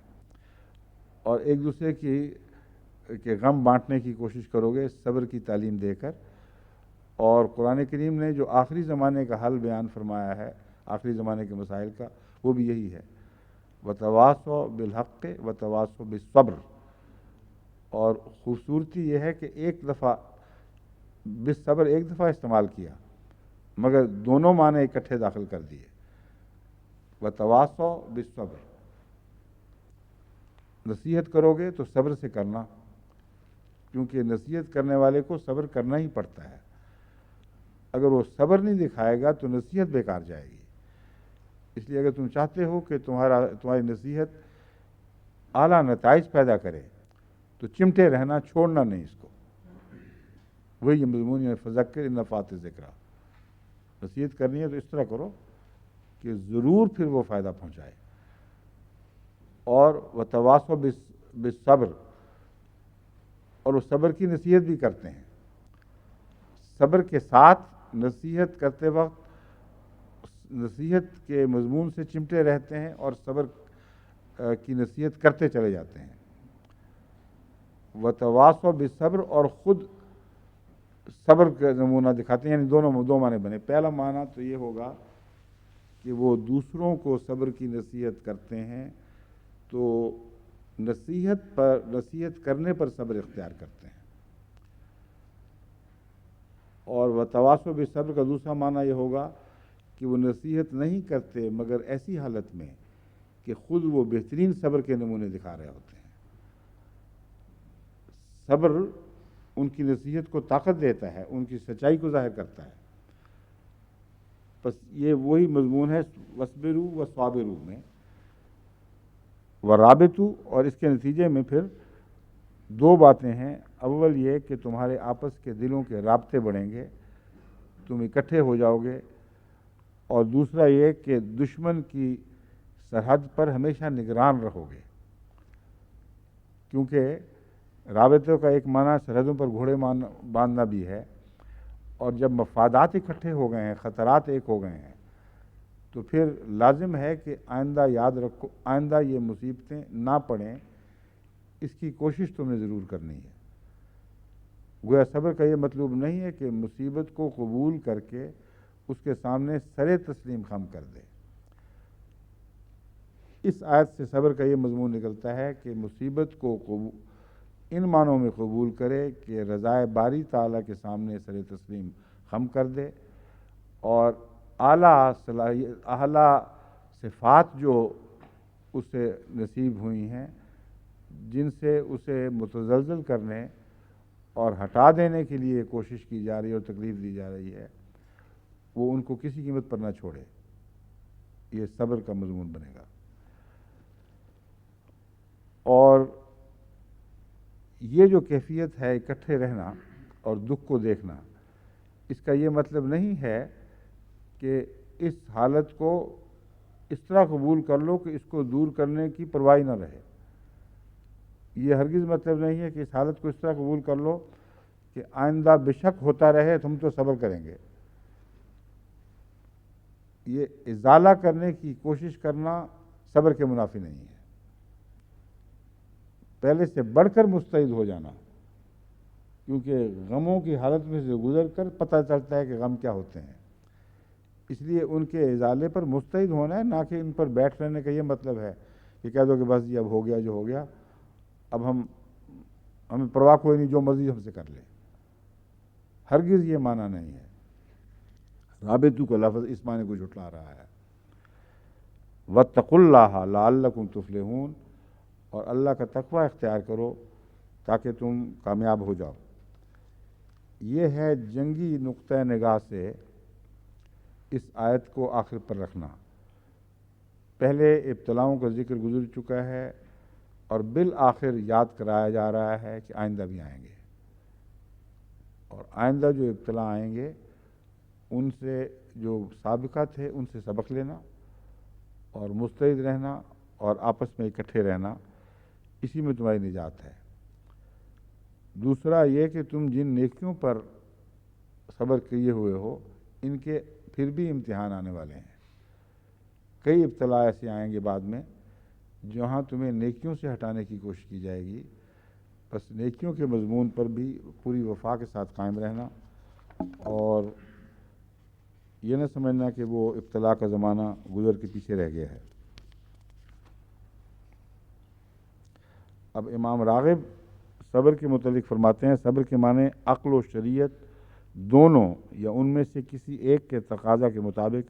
اور ایک دوسرے کے غم بانٹنے کی کوشش کرو گے صبر کی تعلیم دے کر۔ اور قرآن کریم نے جو آخری زمانے کا حل بیان فرمایا ہے، آخری زمانے کے مسائل کا، وہ بھی یہی ہے وتواصوا بالحق وتواصوا بالصبر. اور خوبصورتی یہ ہے کہ ایک دفعہ بالصبر ایک دفعہ استعمال کیا مگر دونوں معنی اکٹھے داخل کر دیے. وتواصوا بالصبر، نصیحت کرو گے تو صبر سے کرنا، کیونکہ نصیحت کرنے والے کو صبر کرنا ہی پڑتا ہے. اگر وہ صبر نہیں دکھائے گا تو نصیحت بیکار جائے گی. اس لیے اگر تم چاہتے ہو کہ تمہاری نصیحت اعلیٰ نتائج پیدا کرے تو چمٹے رہنا، چھوڑنا نہیں اس کو. وہی مضمون فذکر ان نفعت الذکریٰ. نصیحت کرنی ہے تو اس طرح کرو کہ ضرور پھر وہ فائدہ پہنچائے. اور وتواصوا بالصبر، اور وہ صبر کی نصیحت بھی کرتے ہیں. صبر کے ساتھ نصیحت کرتے وقت نصیحت کے مضمون سے چمٹے رہتے ہیں اور صبر کی نصیحت کرتے چلے جاتے ہیں. وتواصوا بالصبر، اور خود صبر کا نمونہ دکھاتے ہیں. یعنی دو معنی بنے. پہلا معنی تو یہ ہوگا کہ وہ دوسروں کو صبر کی نصیحت کرتے ہیں تو نصیحت کرنے پر صبر اختیار کرتے ہیں. اور وتواصوا بالصبر کا دوسرا معنی یہ ہوگا کہ وہ نصیحت نہیں کرتے مگر ایسی حالت میں کہ خود وہ بہترین صبر کے نمونے دکھا رہے ہوتے ہیں. صبر ان کی نصیحت کو طاقت دیتا ہے، ان کی سچائی کو ظاہر کرتا ہے. بس یہ وہی مضمون ہے وَاصْبِرُوا وَصَابِرُوا میں. وَرَابِطُوا، اور اس کے نتیجے میں پھر دو باتیں ہیں. اول یہ کہ تمہارے آپس کے دلوں کے رابطے بڑھیں گے، تم اکٹھے ہو جاؤ گے. اور دوسرا یہ کہ دشمن کی سرحد پر ہمیشہ نگران رہو گے، کیونکہ رابطوں کا ایک معنی سرحدوں پر گھوڑے باندھنا بھی ہے. اور جب مفادات اکٹھے ہو گئے ہیں، خطرات ایک ہو گئے ہیں، تو پھر لازم ہے کہ آئندہ یاد رکھو، آئندہ یہ مصیبتیں نہ پڑیں، اس کی کوشش تم نے ضرور کرنی ہے. گویا صبر کا یہ مطلوب نہیں ہے کہ مصیبت کو قبول کر کے اس کے سامنے سر تسلیم خم کر دے. اس آیت سے صبر کا یہ مضمون نکلتا ہے کہ مصیبت کو ان معنوں میں قبول کرے کہ رضائے باری تعالیٰ کے سامنے سر تسلیم خم کر دے، اور اعلیٰ صفات جو اسے نصیب ہوئی ہیں، جن سے اسے متزلزل کرنے اور ہٹا دینے کے لیے کوشش کی جا رہی ہے اور تکلیف دی جا رہی ہے، وہ ان کو کسی قیمت پر نہ چھوڑے. یہ صبر کا مضمون بنے گا. اور یہ جو کیفیت ہے اکٹھے رہنا اور دکھ کو دیکھنا، اس کا یہ مطلب نہیں ہے کہ اس حالت کو اس طرح قبول کر لو کہ اس کو دور کرنے کی پرواہ نہ رہے. یہ ہرگز مطلب نہیں ہے کہ اس حالت کو اس طرح قبول کر لو کہ آئندہ بے شک ہوتا رہے، ہم تو صبر کریں گے. یہ ازالہ کرنے کی کوشش کرنا صبر کے منافی نہیں ہے. پہلے سے بڑھ کر مستعد ہو جانا، کیونکہ غموں کی حالت میں سے گزر کر پتہ چلتا ہے کہ غم کیا ہوتے ہیں. اس لیے ان کے ازالے پر مستعد ہونا ہے، نہ کہ ان پر بیٹھ رہنے کا یہ مطلب ہے کہ کہہ دو کہ بس یہ اب ہو گیا جو ہو گیا، اب ہمیں پرواہ کوئی نہیں، جو مرضی ہم سے کر لے. ہرگز یہ معنی نہیں ہے. رابطو کا لفظ اس معنی کو جھٹلا رہا ہے. وَاتَّقُوا اللَّهَ لَعَلَّكُمْ تُفْلِحُونَ، اور اللہ کا تقوی اختیار کرو تاکہ تم کامیاب ہو جاؤ. یہ ہے جنگی نقطہ نگاہ سے اس آیت کو آخر پر رکھنا. پہلے ابتلاؤں کا ذکر گزر چکا ہے اور بالآخر یاد کرایا جا رہا ہے کہ آئندہ بھی آئیں گے، اور آئندہ جو ابتلا آئیں گے ان سے جو سابقہ تھے ان سے سبق لینا اور مستعد رہنا اور آپس میں اکٹھے رہنا، اسی میں تمہاری نجات ہے. دوسرا یہ کہ تم جن نیکیوں پر صبر کیے ہوئے ہو، ان کے پھر بھی امتحان آنے والے ہیں. کئی ابتلا ایسے آئیں گے بعد میں جہاں تمہیں نیکیوں سے ہٹانے کی کوشش کی جائے گی. بس نیکیوں کے مضمون پر بھی پوری وفا کے ساتھ قائم رہنا، اور یہ نہ سمجھنا کہ وہ ابتلا کا زمانہ گزر کے پیچھے رہ گیا ہے. اب امام راغب صبر کے متعلق فرماتے ہیں صبر کے معنی عقل و شریعت دونوں یا ان میں سے کسی ایک کے تقاضا کے مطابق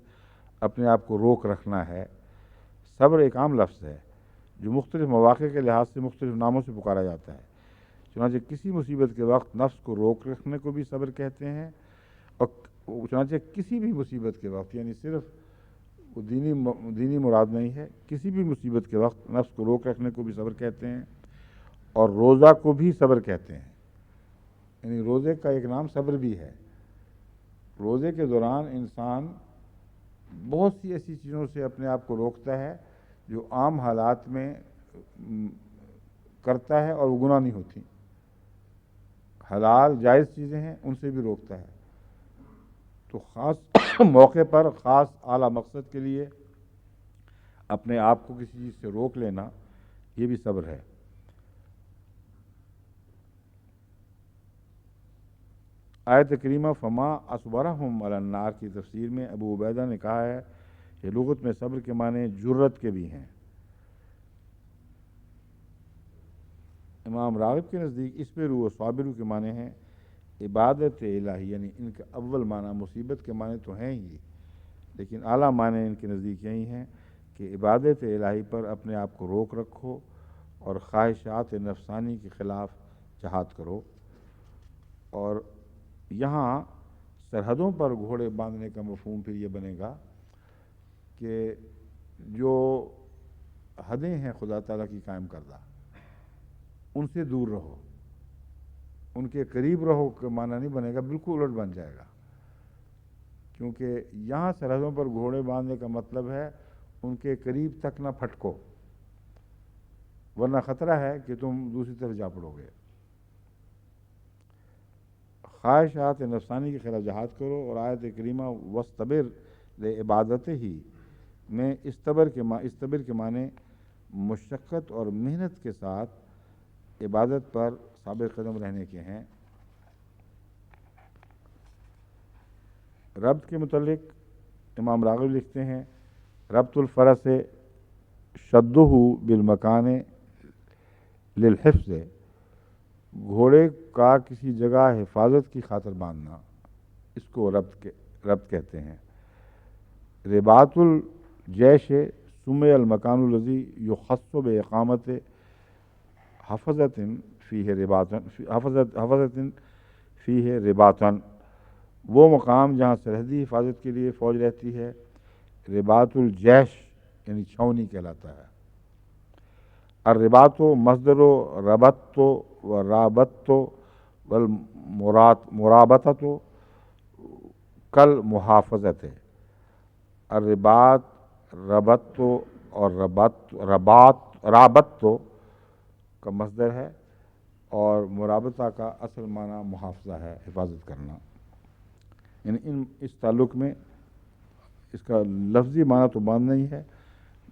اپنے آپ کو روک رکھنا ہے۔ صبر ایک عام لفظ ہے جو مختلف مواقع کے لحاظ سے مختلف ناموں سے پکارا جاتا ہے۔ چنانچہ کسی مصیبت کے وقت نفس کو روک رکھنے کو بھی صبر کہتے ہیں، اور چنانچہ کسی بھی مصیبت کے وقت، یعنی صرف دینی مراد نہیں ہے، کسی بھی مصیبت کے وقت نفس کو روک رکھنے کو بھی صبر کہتے ہیں، اور روزہ کو بھی صبر کہتے ہیں۔ یعنی روزے کا ایک نام صبر بھی ہے۔ روزے کے دوران انسان بہت سی ایسی چیزوں سے اپنے آپ کو روکتا ہے جو عام حالات میں کرتا ہے اور وہ گناہ نہیں ہوتی۔ حلال جائز چیزیں ہیں ان سے بھی روکتا ہے۔ تو خاص موقع پر خاص اعلیٰ مقصد کے لیے اپنے آپ کو کسی چیز سے روک لینا، یہ بھی صبر ہے۔ آیت کریمہ فما اصبرہم علی النار کی تفسیر میں ابو عبیدہ نے کہا ہے کہ لغت میں صبر کے معنی جرت کے بھی ہیں۔ امام راغب کے نزدیک اصبروا و صابروا کے معنی ہیں عبادت الہی، یعنی ان کا اول معنی مصیبت کے معنی تو ہیں ہی، لیکن اعلیٰ معنی ان کے نزدیک یہی ہیں کہ عبادت الہی پر اپنے آپ کو روک رکھو اور خواہشات نفسانی کے خلاف جہاد کرو۔ اور یہاں سرحدوں پر گھوڑے باندھنے کا مفہوم پھر یہ بنے گا کہ جو حدیں ہیں خدا تعالیٰ کی قائم کردہ، ان سے دور رہو، ان کے قریب رہو کا معنی نہیں بنے گا، بالکل الٹ بن جائے گا، کیونکہ یہاں سرحدوں پر گھوڑے باندھنے کا مطلب ہے ان کے قریب تک نہ پھٹکو، ورنہ خطرہ ہے کہ تم دوسری طرف جا پڑو گے۔ خواہشات نفسانی کے خلاف جہاد کرو، اور آیت کریمہ وَاصْطَبِرْ لِعِبَادَتِهِ میں استبر کے معنی مشقت اور محنت کے ساتھ عبادت پر ثابت قدم رہنے کے ہیں۔ ربط کے متعلق امام راغب لکھتے ہیں ربط الفرس شدہ بالمکان للحفظ، گھوڑے کا کسی جگہ حفاظت کی خاطر باندھنا، اس کو ربط کہتے ہیں۔ رباط الجیش سمی المکان الذی یخص باقامت حفظۃ فیہ رباطن، وہ مقام جہاں سرحدی حفاظت کے لیے فوج رہتی ہے۔ رباط الجیش یعنی چھاؤنی کہلاتا ہے۔ الرباط مصدر ربط و رابط والمرابطۃ کل محافظت ہے۔ الرباط ربط اور رابط کا مصدر ہے، اور مرابطہ کا اصل معنی محافظہ ہے، حفاظت کرنا۔ یعنی اس تعلق میں اس کا لفظی معنی تو باندھ نہیں ہے،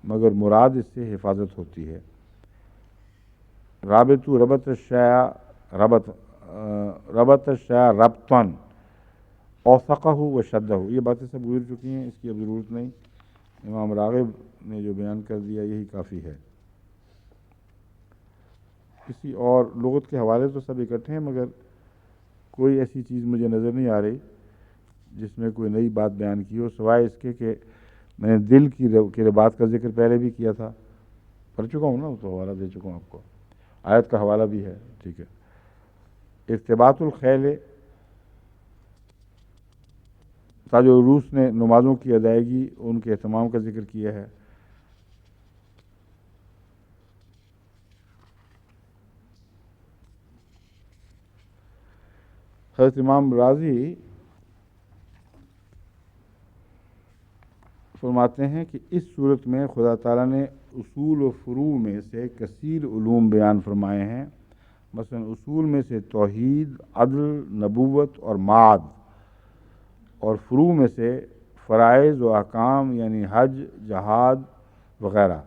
مگر مراد اس سے حفاظت ہوتی ہے۔ ربط الشیء ربطن اوثقہ و شدہ، یہ باتیں سب گزر چکی ہیں، اس کی اب ضرورت نہیں۔ امام راغب نے جو بیان کر دیا یہی کافی ہے۔ کسی اور لغت کے حوالے تو سب اکٹھے ہیں، مگر کوئی ایسی چیز مجھے نظر نہیں آ رہی جس میں کوئی نئی بات بیان کی ہو، سوائے اس کے کہ میں نے دل کی بات کا ذکر پہلے بھی کیا تھا، پڑھ چکا ہوں نا، تو حوالہ دے چکا ہوں آپ کو، آیت کا حوالہ بھی ہے، ٹھیک ہے۔ ارتباط الخیل، تاج العروس نے نمازوں کی ادائیگی، ان کے اہتمام کا ذکر کیا ہے۔ حضرت امام راضی فرماتے ہیں کہ اس صورت میں خدا تعالیٰ نے اصول و فروع میں سے کثیر علوم بیان فرمائے ہیں، مثلا اصول میں سے توحید، عدل، نبوت اور معاد، اور فروع میں سے فرائض و احکام یعنی حج، جہاد وغیرہ،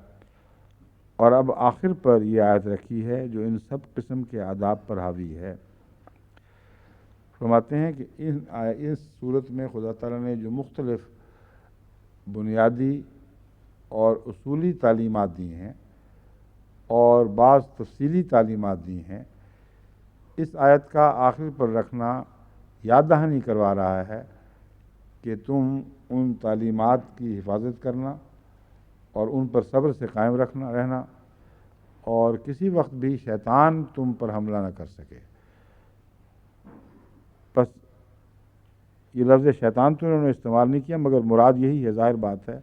اور اب آخر پر یہ آیت رکھی ہے جو ان سب قسم کے آداب پر حاوی ہے۔ فرماتے ہیں کہ اس صورت میں خدا تعالیٰ نے جو مختلف بنیادی اور اصولی تعلیمات دی ہیں، اور بعض تفصیلی تعلیمات دی ہیں۔ اس آیت کا آخر پر رکھنا یاد دہانی کروا رہا ہے کہ تم ان تعلیمات کی حفاظت کرنا اور ان پر صبر سے قائم رہنا اور کسی وقت بھی شیطان تم پر حملہ نہ کر سکے۔ بس یہ لفظ شیطان تو انہوں نے استعمال نہیں کیا، مگر مراد یہی ہے، ظاہر بات ہے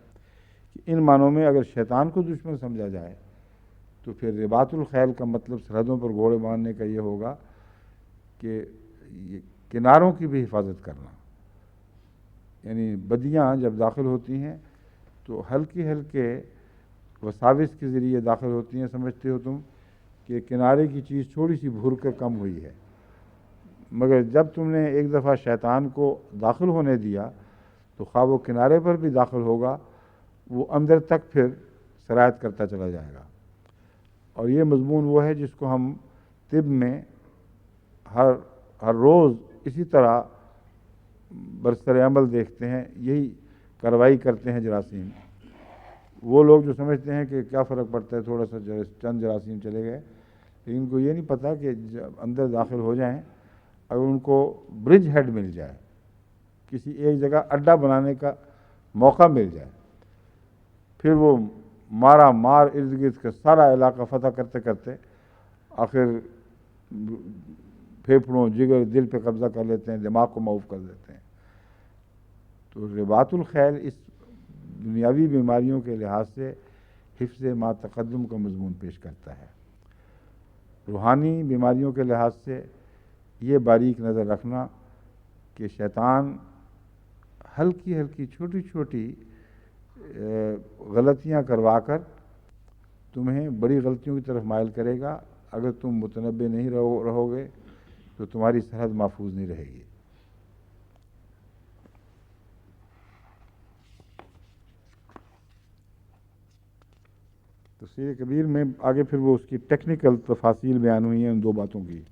کہ ان معنوں میں اگر شیطان کو دشمن سمجھا جائے تو پھر رباط الخیل کا مطلب سرحدوں پر گھوڑے باندھنے کا یہ ہوگا کہ کناروں کی بھی حفاظت کرنا، یعنی بدیاں جب داخل ہوتی ہیں تو ہلکے ہلکے وساوس کے ذریعے داخل ہوتی ہیں، سمجھتے ہو تم کہ کنارے کی چیز تھوڑی سی بھور کر کم ہوئی ہے، مگر جب تم نے ایک دفعہ شیطان کو داخل ہونے دیا تو خواہ وہ کنارے پر بھی داخل ہوگا، وہ اندر تک پھر سرایت کرتا چلا جائے گا۔ اور یہ مضمون وہ ہے جس کو ہم طب میں ہر روز اسی طرح برسر عمل دیکھتے ہیں، یہی کارروائی کرتے ہیں جراثیم۔ وہ لوگ جو سمجھتے ہیں کہ کیا فرق پڑتا ہے، تھوڑا سا چند جراثیم چلے گئے، لیکن ان کو یہ نہیں پتہ کہ جب اندر داخل ہو جائیں، اگر ان کو برج ہیڈ مل جائے، کسی ایک جگہ اڈا بنانے کا موقع مل جائے، پھر وہ مارا مار ارد گرد کا سارا علاقہ فتح کرتے کرتے آخر پھیپھڑوں، جگر، دل پہ قبضہ کر لیتے ہیں، دماغ کو معاف کر دیتے ہیں۔ تو رباط الخیل اس دنیاوی بیماریوں کے لحاظ سے حفظ ما تقدم کا مضمون پیش کرتا ہے۔ روحانی بیماریوں کے لحاظ سے یہ باریک نظر رکھنا کہ شیطان ہلکی ہلکی چھوٹی چھوٹی غلطیاں کروا کر تمہیں بڑی غلطیوں کی طرف مائل کرے گا۔ اگر تم متنبہ نہیں رہو گے تو تمہاری سرحد محفوظ نہیں رہے گی۔ تفسیر کبیر میں آگے پھر وہ اس کی ٹیکنیکل تفاصیل بیان ہوئی ہیں ان دو باتوں کی۔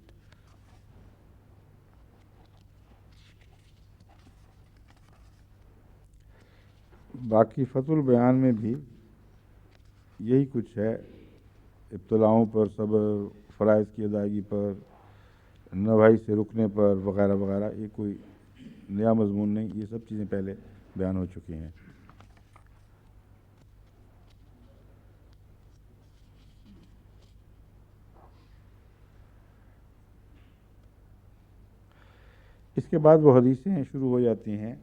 باقی فتح البیان میں بھی یہی کچھ ہے، ابتلاؤں پر صبر، فرائض کی ادائیگی پر، نواہی سے رکنے پر وغیرہ وغیرہ۔ یہ کوئی نیا مضمون نہیں، یہ سب چیزیں پہلے بیان ہو چکی ہیں۔ اس کے بعد وہ حدیثیں شروع ہو جاتی ہیں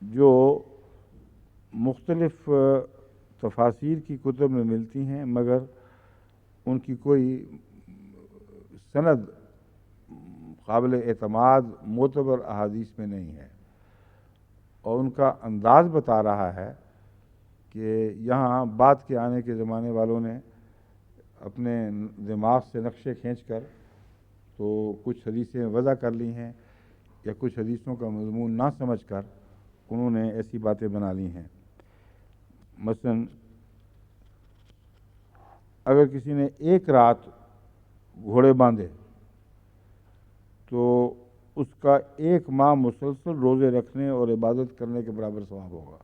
جو مختلف تفاسیر کی کتب میں ملتی ہیں، مگر ان کی کوئی سند قابل اعتماد معتبر احادیث میں نہیں ہے، اور ان کا انداز بتا رہا ہے کہ یہاں بعد کے آنے کے زمانے والوں نے اپنے دماغ سے نقشے کھینچ کر تو کچھ حدیثیں وضع کر لی ہیں، یا کچھ حدیثوں کا مضمون نہ سمجھ کر انہوں نے ایسی باتیں بنا لی ہیں۔ مثلا اگر کسی نے ایک رات گھوڑے باندھے تو اس کا ایک ماہ مسلسل روزے رکھنے اور عبادت کرنے کے برابر ثواب ہوگا۔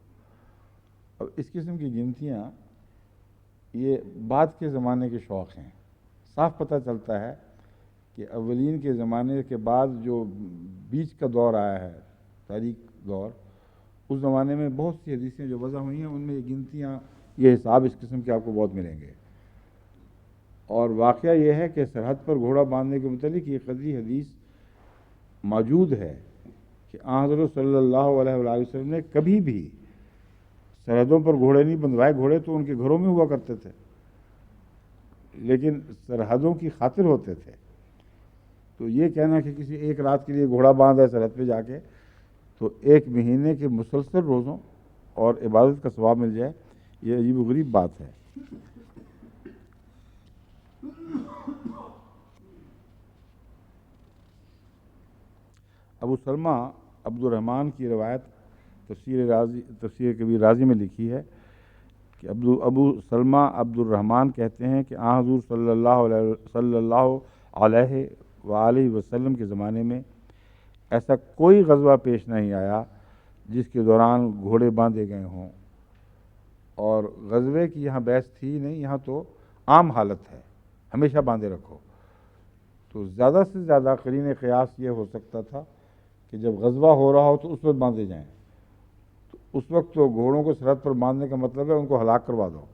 اب اس قسم کی گنتیاں یہ بعد کے زمانے کے شوق ہیں۔ صاف پتہ چلتا ہے کہ اولین کے زمانے کے بعد جو بیچ کا دور آیا ہے، تاریخ دور، اس زمانے میں بہت سی حدیثیں جو وضع ہوئی ہیں ان میں یہ گنتیاں، یہ حساب اس قسم کے آپ کو بہت ملیں گے۔ اور واقعہ یہ ہے کہ سرحد پر گھوڑا باندھنے کے متعلق یہ قدری حدیث موجود ہے کہ آن حضرت صلی اللہ علیہ وآلہ وسلم نے کبھی بھی سرحدوں پر گھوڑے نہیں بندھوائے۔ گھوڑے تو ان کے گھروں میں ہوا کرتے تھے، لیکن سرحدوں کی خاطر ہوتے تھے۔ تو یہ کہنا کہ کسی ایک رات کے لیے گھوڑا باندھا ہے سرحد پہ جا کے تو ایک مہینے کے مسلسل روزوں اور عبادت کا ثواب مل جائے، یہ عجیب و غریب بات ہے۔ ابو سلمہ عبد الرحمن کی روایت تفسیر کبیر رازی میں لکھی ہے کہ ابو سلمہ عبد الرحمن کہتے ہیں کہ آن حضور صلی اللہ علیہ وآلہ وسلم کے زمانے میں ایسا کوئی غزوہ پیش نہیں آیا جس کے دوران گھوڑے باندھے گئے ہوں، اور غزوے کی یہاں بحث تھی نہیں، یہاں تو عام حالت ہے، ہمیشہ باندھے رکھو۔ تو زیادہ سے زیادہ قرین قیاس یہ ہو سکتا تھا کہ جب غزوہ ہو رہا ہو تو اس وقت باندھے جائیں، تو اس وقت تو گھوڑوں کو سرحد پر باندھنے کا مطلب ہے ان کو ہلاک کروا دو،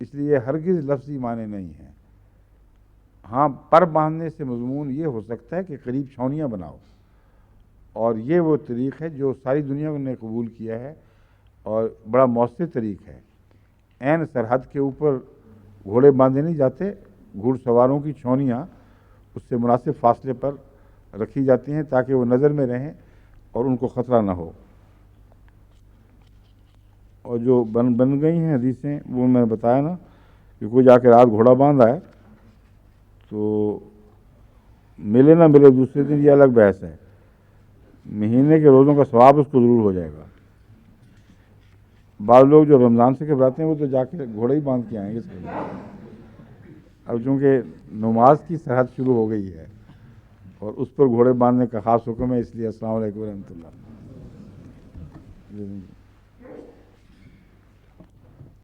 اس لیے ہرگز لفظی معنی نہیں ہے۔ ہاں، پر باندھنے سے مضمون یہ ہو سکتا ہے کہ قریب چھاونیاں بناؤ، اور یہ وہ طریق ہے جو ساری دنیا نے قبول کیا ہے اور بڑا مؤثر طریق ہے۔ عین سرحد کے اوپر گھوڑے باندھے نہیں جاتے، گھوڑ سواروں کی چھاونیاں اس سے مناسب فاصلے پر رکھی جاتی ہیں تاکہ وہ نظر میں رہیں اور ان کو خطرہ نہ ہو۔ اور جو بن گئی ہیں حدیثیں وہ میں نے بتایا نا کہ کوئی جا کے رات گھوڑا باندھا ہے تو ملے نہ ملے دوسرے دن یہ الگ بحث ہے، مہینے کے روزوں کا ثواب اس کو ضرور ہو جائے گا۔ بعض لوگ جو رمضان سے گھبراتے ہیں وہ تو جا کے گھوڑے ہی باندھ کے آئیں گے۔ اب چونکہ نماز کی سرحد شروع ہو گئی ہے اور اس پر گھوڑے باندھنے کا خاص حکم ہے، اس لیے السلام علیکم ورحمۃ اللہ۔